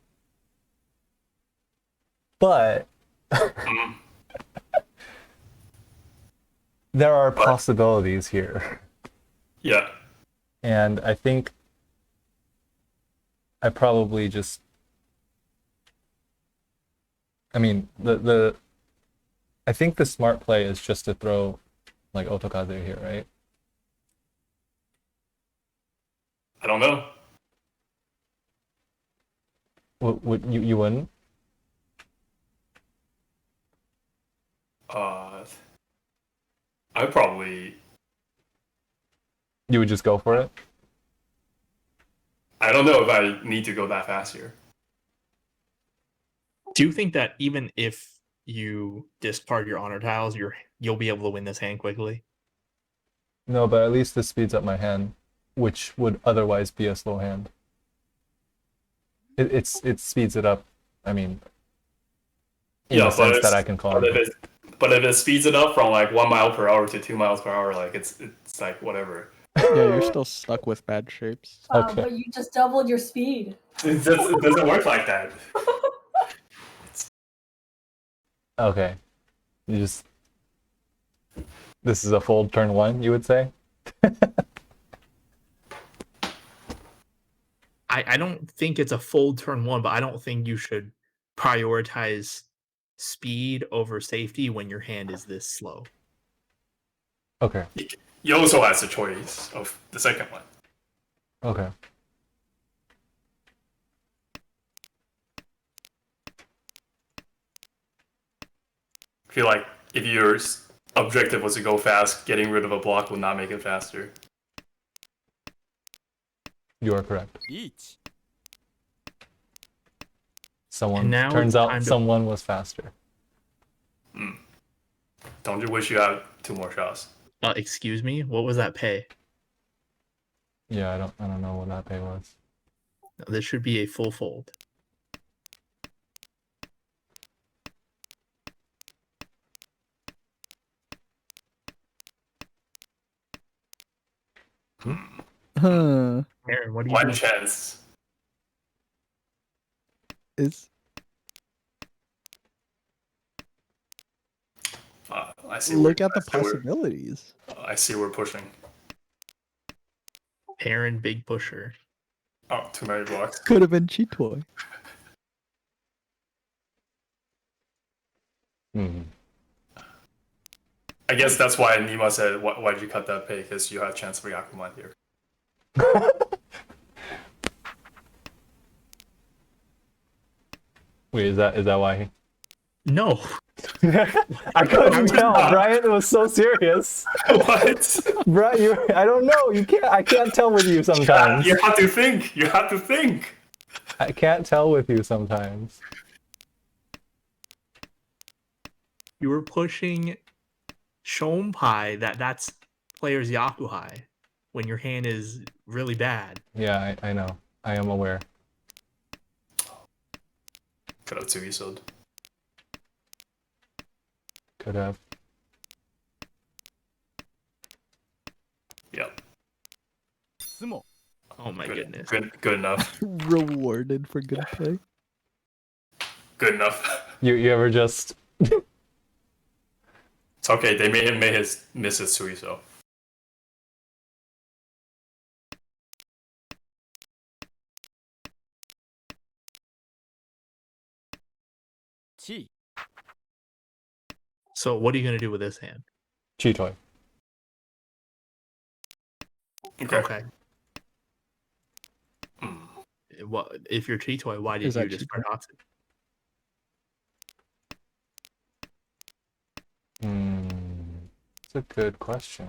But Mm. there are possibilities here. Yeah. And I think I probably just I mean I think the smart play is just to throw like Otokaze here, right? I don't know. Would you wouldn't? I probably. You would just go for it? I don't know if I need to go that fast here. Do you think that even if you discard your honor tiles, you'll be able to win this hand quickly. No, but at least this speeds up my hand, which would otherwise be a slow hand. It speeds it up. I mean, in the sense that I can call it. But if it speeds it up from like 1 mile per hour to 2 miles per hour, like it's like whatever. Yeah, you're still stuck with bad shapes. Okay. But you just doubled your speed. It doesn't work like that. Okay. You just. This is a fold turn 1, you would say? I don't think it's a fold turn 1, but I don't think you should prioritize speed over safety when your hand is this slow. Okay. He also has the choice of the second one. Okay. I feel like if your objective was to go fast, getting rid of a block would not make it faster. You are correct. 1 Someone And now turns it's out time to- someone was faster. Don't you wish you had 2 more shots? Excuse me, what was that pay? Yeah, I don't know what that pay was. No, this should be a full fold. Huh. Aaron, what do you One think? chance. Is I see. look at the I see possibilities. I see we're pushing. Aaron, big pusher. Oh, too many blocks. Could have been cheat toy. Hmm. I guess that's why Nima said, why'd you cut that pay? Because you had a chance for Yakuman here. Wait, is that why? No, I couldn't tell. Brian was so serious. What? Brian, I don't know. I can't tell with you sometimes. You have to think. You have to think. I can't tell with you sometimes. you were pushing Shompai. That's player's Yakuhai when your hand is really bad. Yeah, I know. I am aware. Could have 2 episode. Could have. Yep. 相撲 Oh my goodness. Good enough. Rewarded for good play. Good enough. You ever just It's okay. They made him miss his Suiso. 地 So what are you gonna do with this hand? Chitoy? Okay. Hmm. Well, if you're Chitoy, why did Is you that just Chitoy? pronounce it? It's a good question.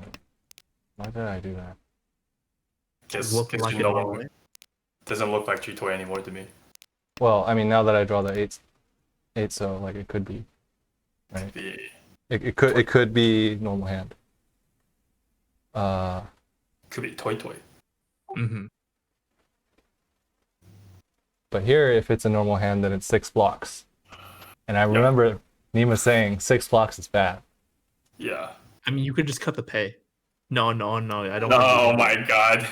Why did I do that? Just Looking like it anyway. doesn't look like G-Toy anymore to me. Well, I mean, now that I draw the eight, so like it could be, right? The It could be normal hand. could be Toy. Mm-hmm. But here, if it's a normal hand, then it's 6 blocks. And I remember Nima saying 6 blocks is bad. Yeah. I mean, you could just cut the pay. No, I don't. Oh my god.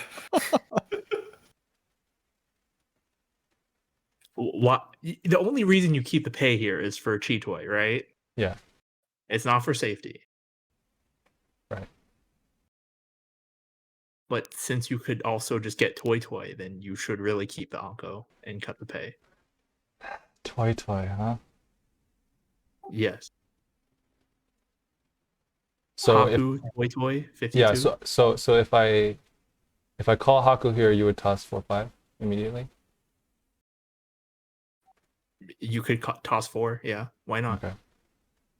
What? The only reason you keep the pay here is for Chitoy, right? Yeah. It's not for safety. Right. But since you could also just get Toy, then you should really keep the Anko and cut the pay. Toy, huh? Yes. So if Haku, Toy, 52. yeah, so if I call Haku here, you would toss 4/5 immediately. You could toss 4. Yeah, why not? Okay.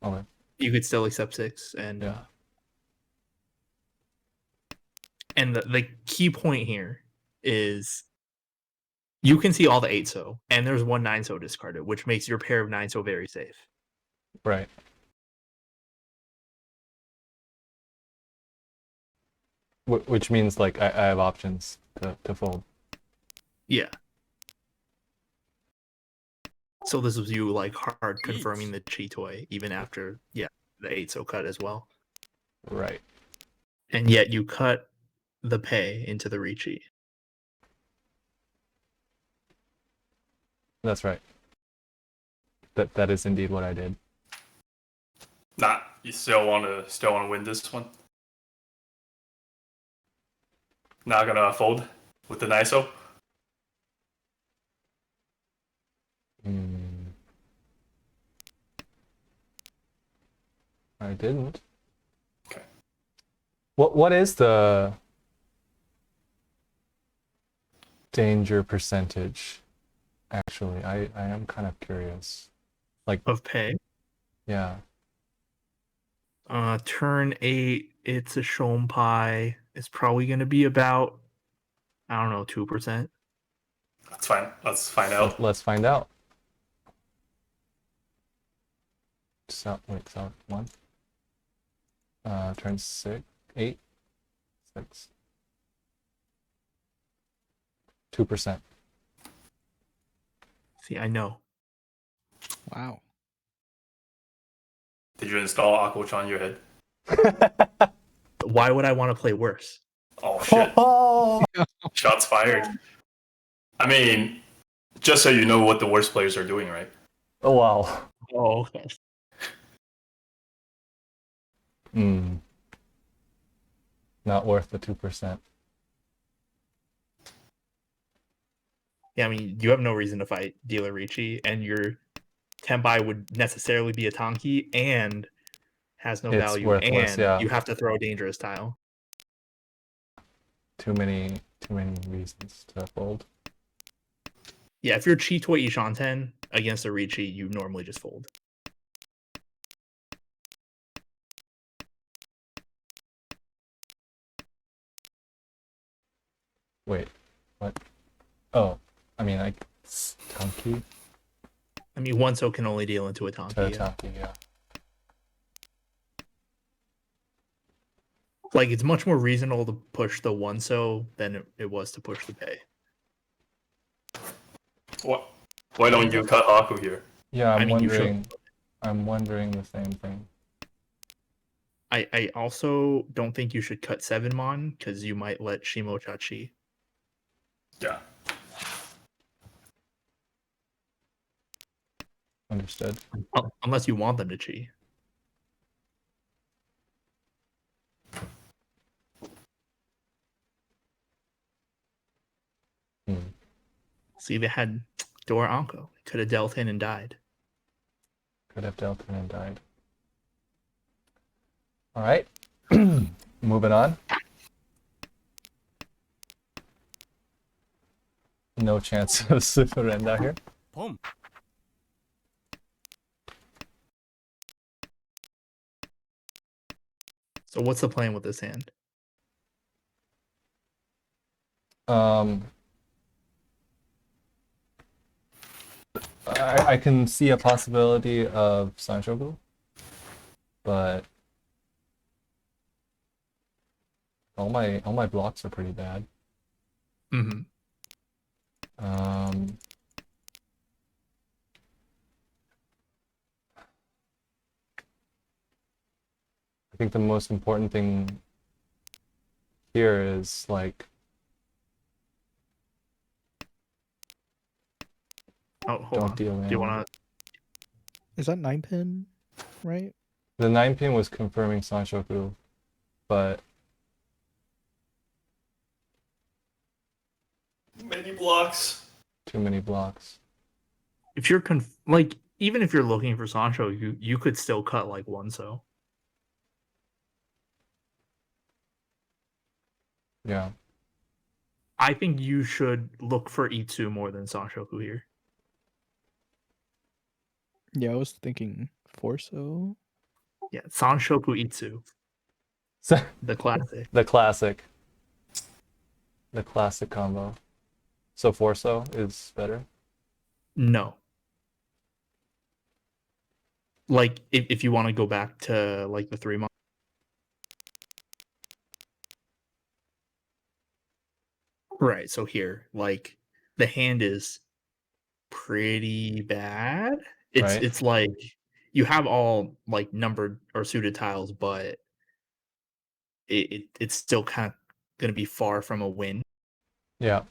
Okay. You could still accept 6, and Yeah. And the key point here is you can see all the 8-so, and there's one 9-so discarded, which makes your pair of 9-so very safe. Right. Which means like I have options to fold. Yeah. So this was you like hard confirming the chi toy even after the 8-so cut as well. Right. And yet you cut the pay into the Richi. That's right. That is indeed what I did. Nah, you still wanna win this one? Not gonna fold with the NISO? Hmm. I didn't. Okay. What is the danger percentage? Actually, I am kind of curious. Like, Of pay. yeah. Turn 8, it's a Shompai. It's probably gonna be about, I don't know, 2%. That's fine. Let's find out. Let's find out. Wait, one. Turn 6, 8, 6. 2%. See, I know. Wow. Did you install Aquacha on your head? Why would I want to play worse? Oh shit. Oh, Shots fired. I mean, just so you know what the worst players are doing, right? wow. Oh, okay. Hmm. Not worth the 2%. Yeah, I mean, you have no reason to fight Dealer Ricci, and your Tenbai would necessarily be a Tonki and has no It's value, worthless, and yeah. you have to throw a dangerous tile. Too many reasons to fold. Yeah, if you're Chitoi Ishanten against a Ricci, you normally just fold. Wait, what? Oh, I mean, like, Tonki? I mean, 1-so can only deal into a Tonki. Yeah. Tonki, yeah. Like, it's much more reasonable to push the 1-so than it was to push the pay. What? Why don't you cut Haku here? Yeah, I mean, you should. I'm wondering the same thing. I also don't think you should cut 7-mon because you might let Shimo Chachi. Yeah. Understood. Unless you want them to chi. Hmm. See, they had Dora Anko. Could have dealt in and died. Could have dealt in and died. All right. Moving on. No chance of surrender here. 봄, So what's the plan with this hand? I can see a possibility of Sanshoku, but all my blocks are pretty bad. Mm-hmm. I think the most important thing here is like Oh, hold don't on. deal in. Do you want to? Is that 9-pin, right? The 9-pin was confirming Sanshoku, but Many blocks. too many blocks. If you're even if you're looking for Sancho, you could still cut like 1-so. Yeah. I think you should look for Itsu more than Sanshoku here. Yeah, I was thinking 4-so. Yeah, Sanshoku Itsu, So, the classic. the classic combo. So 4-so is better. No. like if you want to go back to like the 3 month. Right. So here, like the hand is pretty bad. It's Right. it's like you have all like numbered or suited tiles, but it's still kind of going to be far from a win. Yeah.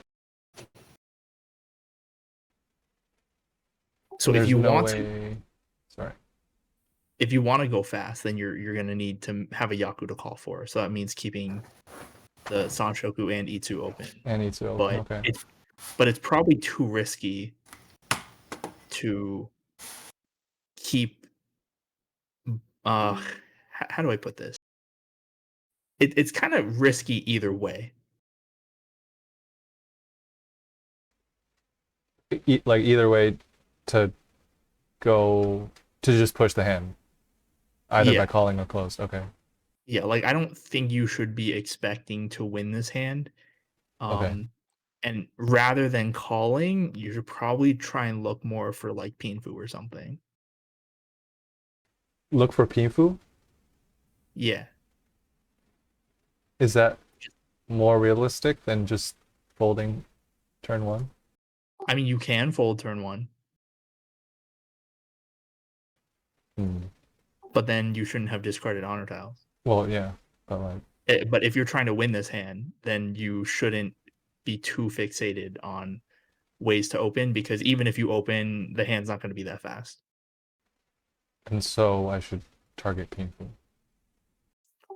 So And if there's you no want to, way. Sorry. if you want to go fast, then you're going to need to have a Yaku to call for. So that means keeping the Sanshoku and Itsu open. I need to open. But Okay. it's probably too risky to keep how do I put this? It's kind of risky either way. Like either way, to go to just push the hand, either by Yeah. calling or closed. Okay. Yeah, like I don't think you should be expecting to win this hand. Okay. And rather than calling, you should probably try and look more for like Pinfu or something. Look for Paifu. Yeah. Is that more realistic than just folding turn 1? I mean, you can fold turn 1, Hmm. but then you shouldn't have discarded honor tiles. Well, yeah, but like, But if you're trying to win this hand, then you shouldn't be too fixated on ways to open, because even if you open, the hand's not going to be that fast. and so I should target Paifu.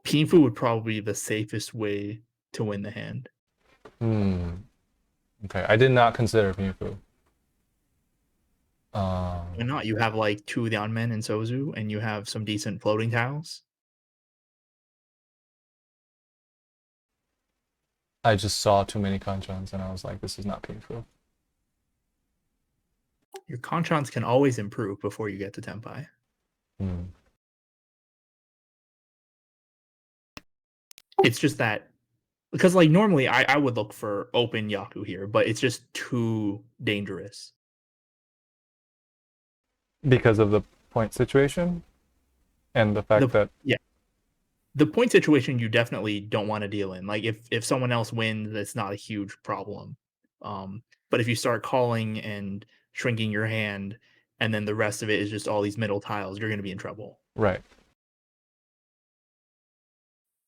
Pinfu would probably be the safest way to win the hand. Hmm. Okay, I did not consider Paifu. Why not? You have like 2 Lianmen and Sozu, and you have some decent floating tiles. I just saw too many Kanchans and I was like, this is not Paifu. Your Conchons can always improve before you get to Tenpai. Hmm. It's just that, because like normally I would look for open Yaku here, but it's just too dangerous. Because of the point situation and the fact that The point situation you definitely don't want to deal in. Like if someone else wins, that's not a huge problem. But if you start calling and shrinking your hand, and then the rest of it is just all these middle tiles, you're going to be in trouble. right.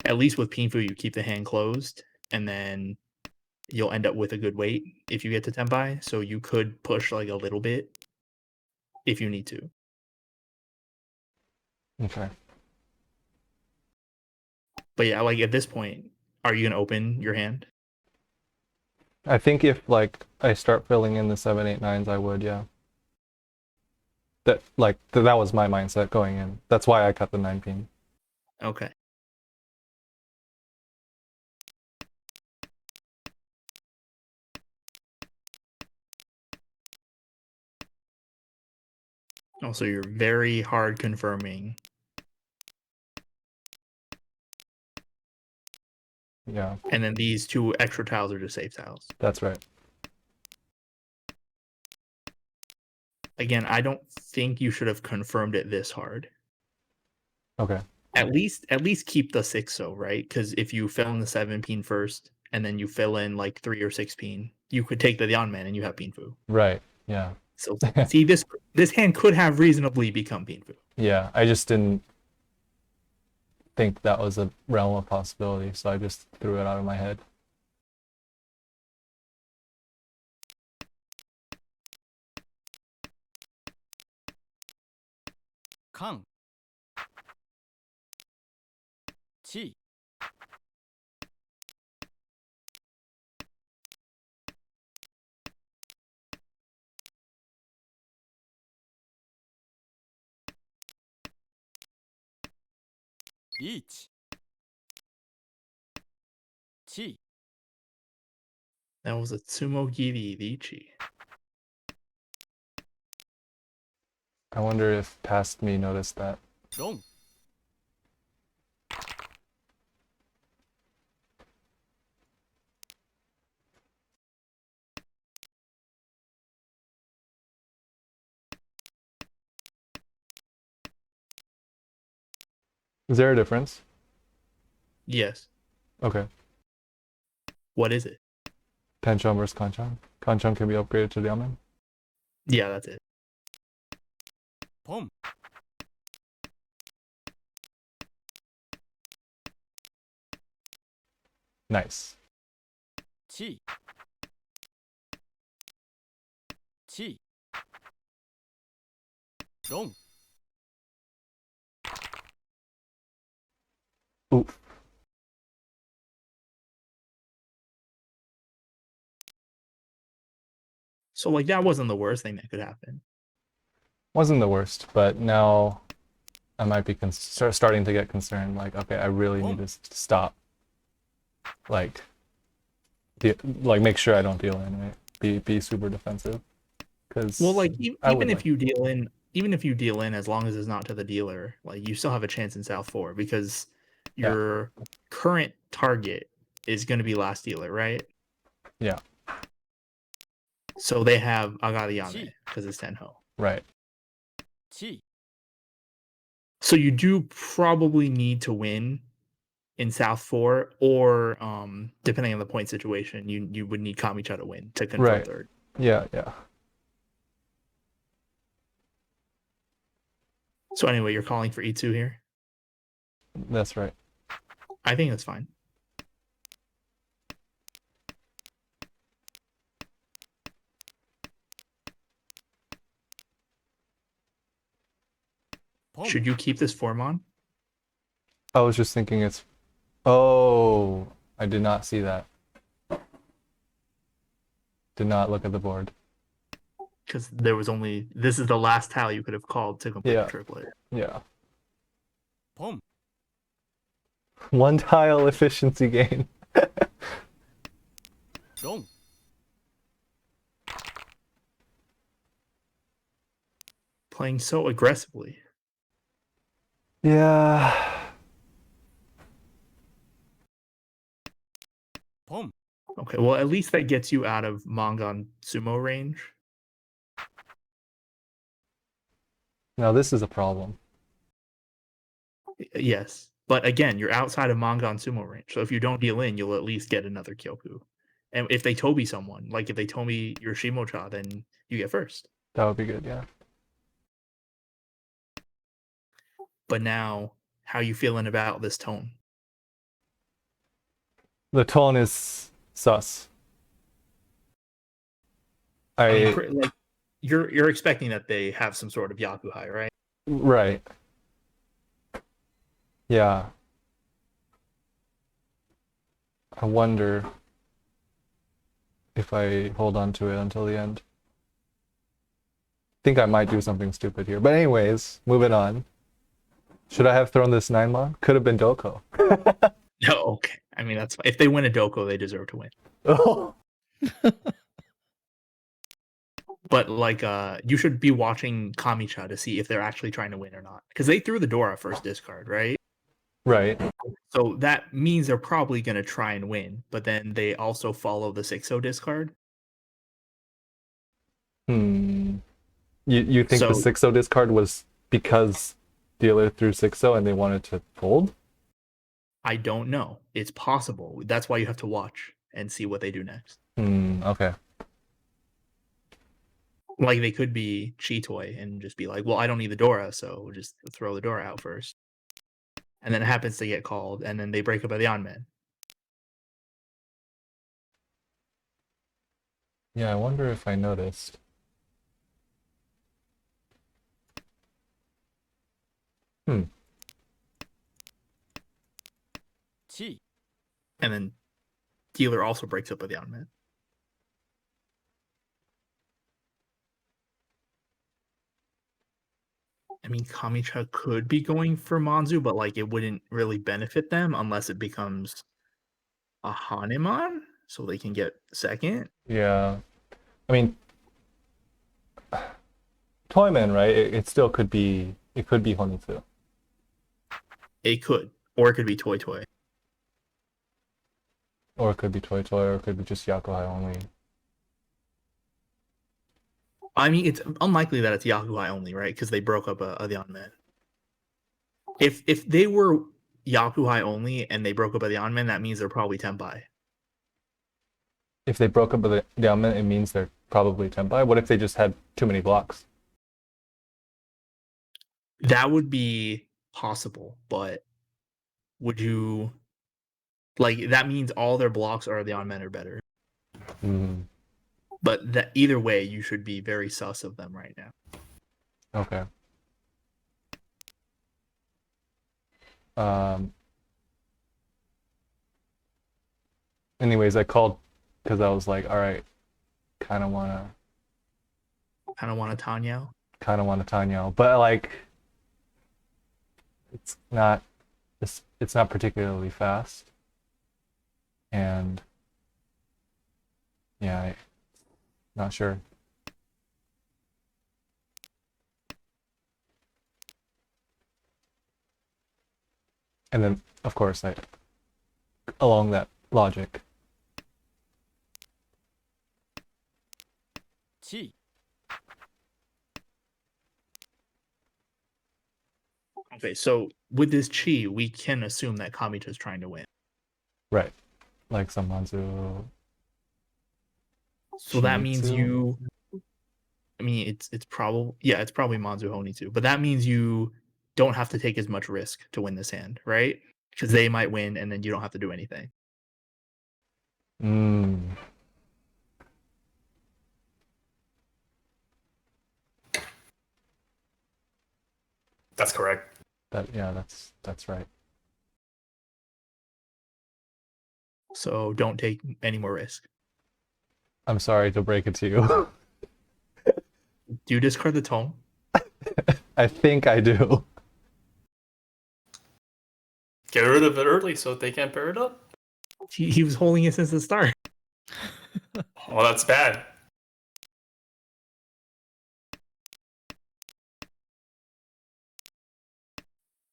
At least with Pinfu, you keep the hand closed, and then you'll end up with a good weight if you get to Tenpai. So you could push like a little bit if you need to. Okay. But yeah, like at this point, are you gonna open your hand? I think if like I start filling in the 7, 8, 9s, I would, yeah. That like that was my mindset going in. That's why I cut the 9 pin. Okay. Also, you're very hard confirming. Yeah, And then these 2 extra tiles are just safe tiles. that's right. Again, I don't think you should have confirmed it this hard. Okay. At least keep the 6 so, right? Because if you fill in the 7 pin first, and then you fill in like 3 or 6 pin, you could take the Yanman and you have Pinfu. Right. Yeah. So see, this hand could have reasonably become Pinfu. Yeah, I just didn't think that was a realm of possibility, so I just threw it out of my head. Kan. Chi. Ich. Chi. That was a Tsumogiri Richi. I wonder if past me noticed that. Ron. Is there a difference? Yes. Okay. What is it? Panchon versus Kanchon. Kanchon can be upgraded to Diamond. Yeah, that's it. 봄, Nice. 치, 치, 롱, Oof. So like that wasn't the worst thing that could happen. Wasn't the worst, but now I might be starting to get concerned. Like, okay, I really need to stop. Like, make sure I don't deal in, right? Be super defensive. Because Well, like I even would if like- you deal in, even if you deal in, as long as it's not to the dealer, like you still have a chance in South 4 because Yeah. your current target is going to be last dealer, right? Yeah. So they have Agariame Gee. because it's Tenhou. Right. 치, So you do probably need to win in South 4, or depending on the point situation, you would need Kamicha to win to confirm Right. third. Yeah, yeah. So anyway, you're calling for E2 here? That's right. I think that's fine. 봄, Should you keep this form on? I was just thinking it's. Oh, I did not see that. Did not look at the board. Because there was only this is the last tile you could have called to complete Yeah. the triplet. Yeah. 봄, One tile efficiency gain. 롱, Playing so aggressively. Yeah. 봄, Okay, well at least that gets you out of Mangan sumo range. Now this is a problem. Yes. But again, you're outside of Mangan sumo range. So if you don't deal in, you'll at least get another Kyoku. And if they Toby someone, like if they Toby your Shimocha, then you get first. That would be good, yeah. But now, how you feeling about this tone? The tone is sus. I mean, like you're expecting that they have some sort of Yakuhai, right? Right. Yeah. I wonder if I hold on to it until the end. Think I might do something stupid here. But anyways, moving on. Should I have thrown this 9-mon? Could have been Doko. No, okay. I mean, that's if they win a Doko, they deserve to win. Oh. But like, you should be watching Kamicha to see if they're actually trying to win or not, because they threw the Dora first discard, right? Right. So that means they're probably going to try and win, but then they also follow the 6-0 discard. You think the So- 6-0 discard was because dealer threw 6-0 and they wanted to fold? I don't know. It's possible. That's why you have to watch and see what they do next. Okay. Like they could be Cheetoy and just be like, well, I don't need the Dora, so we'll just throw the Dora out first. And then it happens to get called, and then they break up at the on-man. Yeah, I wonder if I noticed. 치, And then dealer also breaks up at the on-man. I mean, Kamicha could be going for Manzu, but like it wouldn't really benefit them unless it becomes a Hanemon, so they can get second. Yeah. I mean, Toyman, right? It still could be. It could be Honitsu. It could, or it could be Toy Toy. Or it could be Toy Toy, or it could be just Yakuhai only. I mean, it's unlikely that it's Yakuhai only, right? Because they broke up the on-man. If they were Yakuhai only and they broke up by the Onman, that means they're probably Tenpai. If they broke up with the element, it means they're probably Tenpai. What if they just had too many blocks? That would be possible, but would you like that means all their blocks are the Onmen or better. Mm, But that either way, you should be very sus of them right now. okay. Um. Anyways, I called because I was like, all right, kind of wanna Kind of want a Tanyao. Tanya, but like, it's not particularly fast, and yeah, not sure. And then, of course, along that logic, 地 Okay, so with this chi, we can assume that Kamita's trying to win. right? Like some Manzu. So that means Shitsu? you. I mean, it's probably it's probably Manzu Honitsu, but that means you don't have to take as much risk to win this hand, right? Because they might win, and then you don't have to do anything. Mm. That's correct. That's right. So don't take any more risk. I'm sorry to break it to you. Do you discard the tome? I think I do. Get rid of it early so they can't pair it up. He was holding it since the start. Well, that's bad.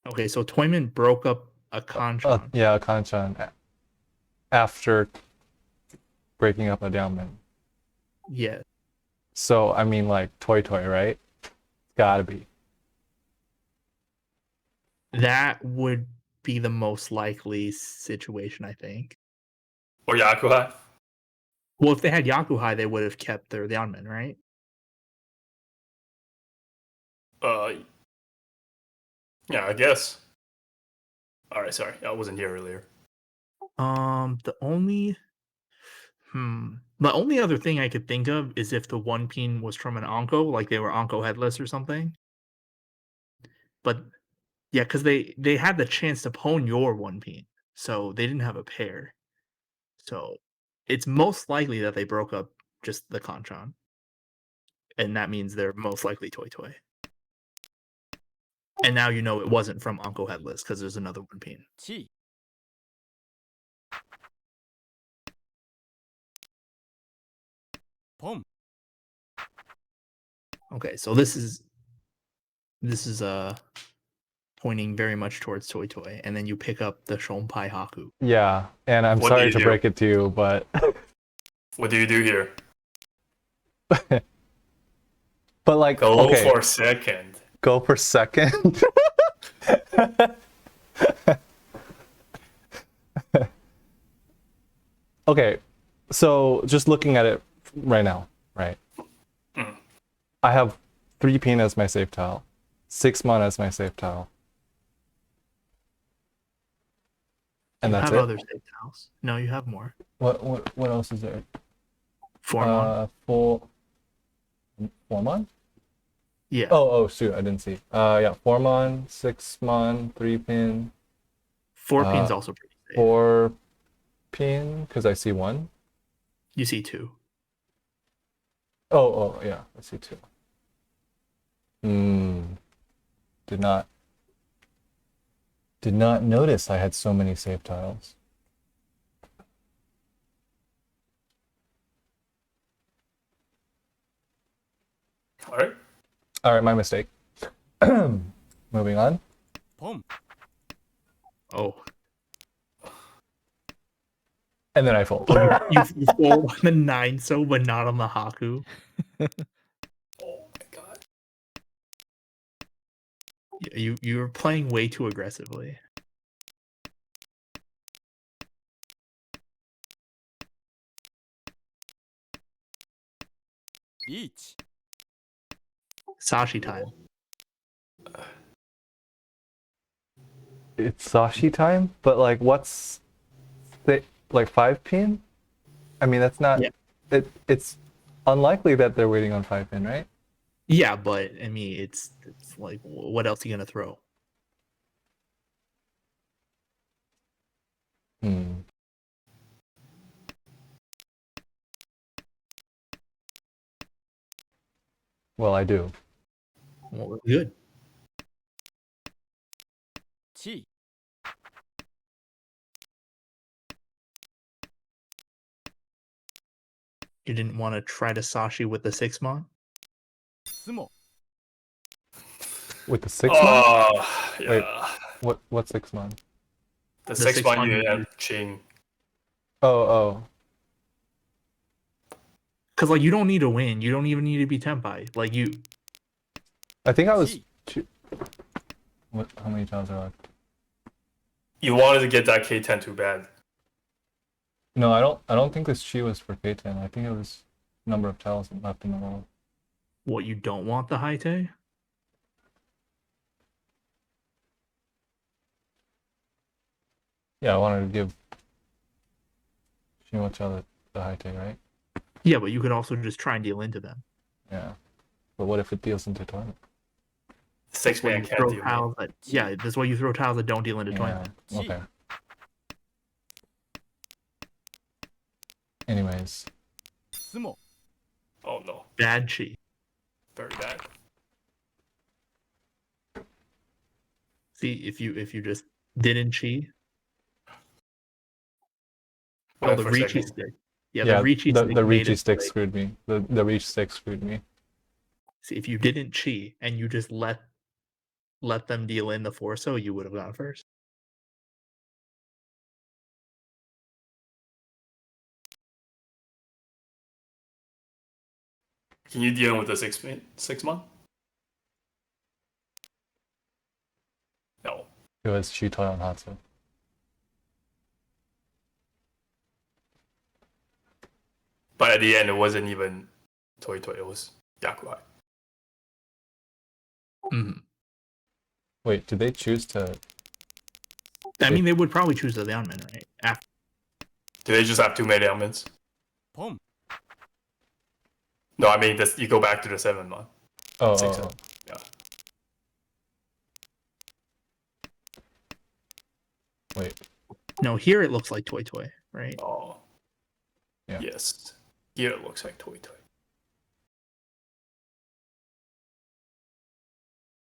Okay, so Toyman broke up a Kanchan. Yeah, Kanchan after breaking up a Downman. Yeah. So I mean, like Toy Toy, right? It's gotta be. That would be the most likely situation, I think. Or Yakuhai. Well, if they had Yakuhai, they would have kept their Yanmen, right? Yeah, I guess. Alright, sorry. I wasn't here earlier. The only other thing I could think of is if the one pin was from an Onko, like they were Onko headless or something. But yeah, because they had the chance to pwn your one pin, so they didn't have a pair. So it's most likely that they broke up just the Kanchan. And that means they're most likely Toy Toy. And now you know it wasn't from Onko headless because there's another one pin. 地 ポン Okay, so this is pointing very much towards Toy Toy, and then you pick up the Shonpai Haku. Yeah, and I'm What do sorry you to do? break it to you, but What do you do here? but like Go okay, for second. go for second. Okay, so just looking at it right now, right? Mm. I have 3 pin as my safe tile, 6 mon as my safe tile, and You that's have it. other safe tiles. No, you have more. What else is there? 4 mon. 4 mon? Yeah. Oh shoot, I didn't see. Yeah, 4 mon, 6 mon, 3 pin, 4 pin's also pretty safe. 4 pin because I see 1. You see 2. Oh yeah, I see 2. Did not notice I had so many save tiles. Alright. All right, my mistake. Moving on. ポン Oh. And then I fold. You fold on the 9 so, but not on the Haku. Oh my god. You're playing way too aggressively. Each. Sashi time. It's Sashi time, but like, what's like 5 pin? I mean, that's not. Yeah. It's unlikely that they're waiting on 5 pin, right? Yeah, but I mean, it's like, what else are you gonna throw? Hmm. Well, I do. Well, good. Chi. You didn't want to try to Sashi with the 6-mon? Sumo. With the 6-mon? Oh, Wait. yeah. What 6-mon? The The 6-mon 6-mon unit you and Ching. Oh. Because like you don't need to win. You don't even need to be Tenpai. Like you. I think I was. Chi. How many tiles are left? You wanted to get that K10 too bad. No, I don't think this chi was for K10. I think it was number of tiles left in the world. What, you don't want the Haite? Yeah, I wanted to give Shimocha the Haite, right? Yeah, but you could also just try and deal into them. Yeah. But what if it deals into tournament? 6-man You can't throw deal. tiles that, yeah, that's why you throw tiles that don't deal into Yeah. tournament. Okay. Anyways. Sumo. Oh no, Bad chi. very bad. See, if you just didn't chi. Oh, Went the for Ricci second. stick. Yeah, Yeah, the Ricci the stick. made Ricci it stick like- screwed me. The reach stick screwed me. See, if you didn't chi and you just let them deal in the 4-so, you would have gone first. Can you deal with the 6-mon? No. It was Chitoy on Hatsu. But at the end, it wasn't even Toy Toy. It was Yakuai. Mhm. Wait, did they choose to? I mean, they would probably choose the Leonman, right? After. Do they just have too many elements? Pom. No, I mean this. You go back to the 7-mon. Oh, 6. oh. Yeah. Wait. No, here it looks like Toy Toy, right? Oh. Yeah. Yes. Here it looks like Toy Toy.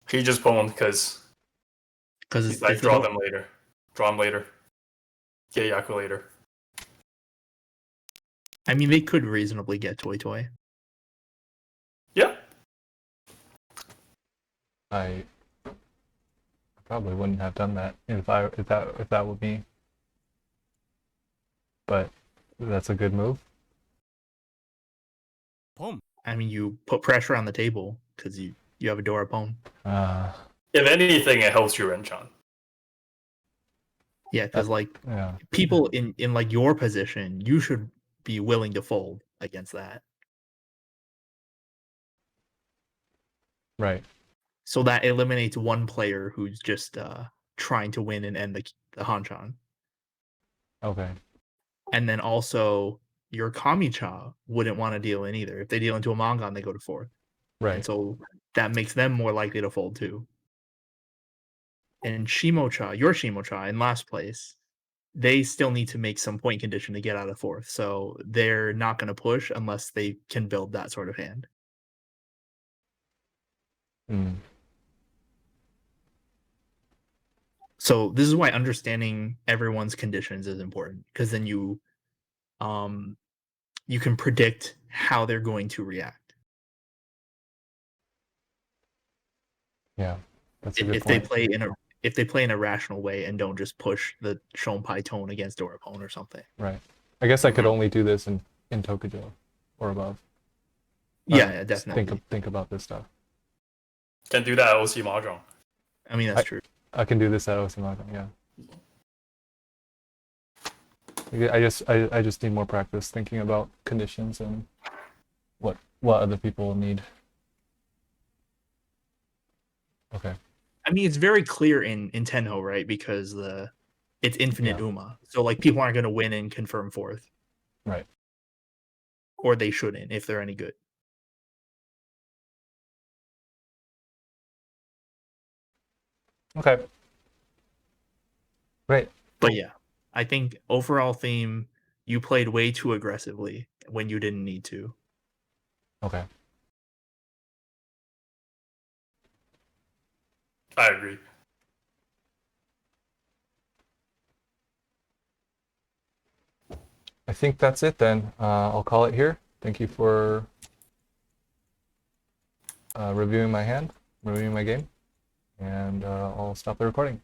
He just pwned because Because he's like, draw them later. Draw them later. Get Yaku later. I mean, they could reasonably get Toy Toy. Yeah. I probably wouldn't have done that if that were me. But that's a good move. Pom. I mean, you put pressure on the table because you have a Dorapone. If anything, it helps you Renchan. Yeah, because like Yeah. people in like your position, you should be willing to fold against that. Right. So that eliminates one player who's just trying to win and end the Hanchan. Okay. And then also your Kami-cha wouldn't want to deal in either. If they deal into a Mongon, they go to 4th. Right. And so that makes them more likely to fold too. And Shimo-cha, your Shimo-cha in last place, they still need to make some point condition to get out of 4th. So they're not going to push unless they can build that sort of hand. Mm. So this is why understanding everyone's conditions is important, because then you can predict how they're going to react. Yeah. That's a good If point. they play in a rational way and don't just push the Shonpai tone against Dorapone or something. Right. I guess I could Mhm. only do this in Tokujou or above. Yeah, definitely. Think about this stuff. Can do that at OC Mahjong. I mean, that's true. I can do this at Osamaga, yeah. I just need more practice thinking about conditions and what other people need. Okay. I mean, it's very clear in Tenhou, right? Because it's infinite Yeah. Uma. So like people aren't going to win and confirm fourth. Right. Or they shouldn't if they're any good. Okay. Great. But yeah, I think overall theme, you played way too aggressively when you didn't need to. Okay. I agree. I think that's it then. I'll call it here. Thank you for reviewing my game, and I'll stop the recording.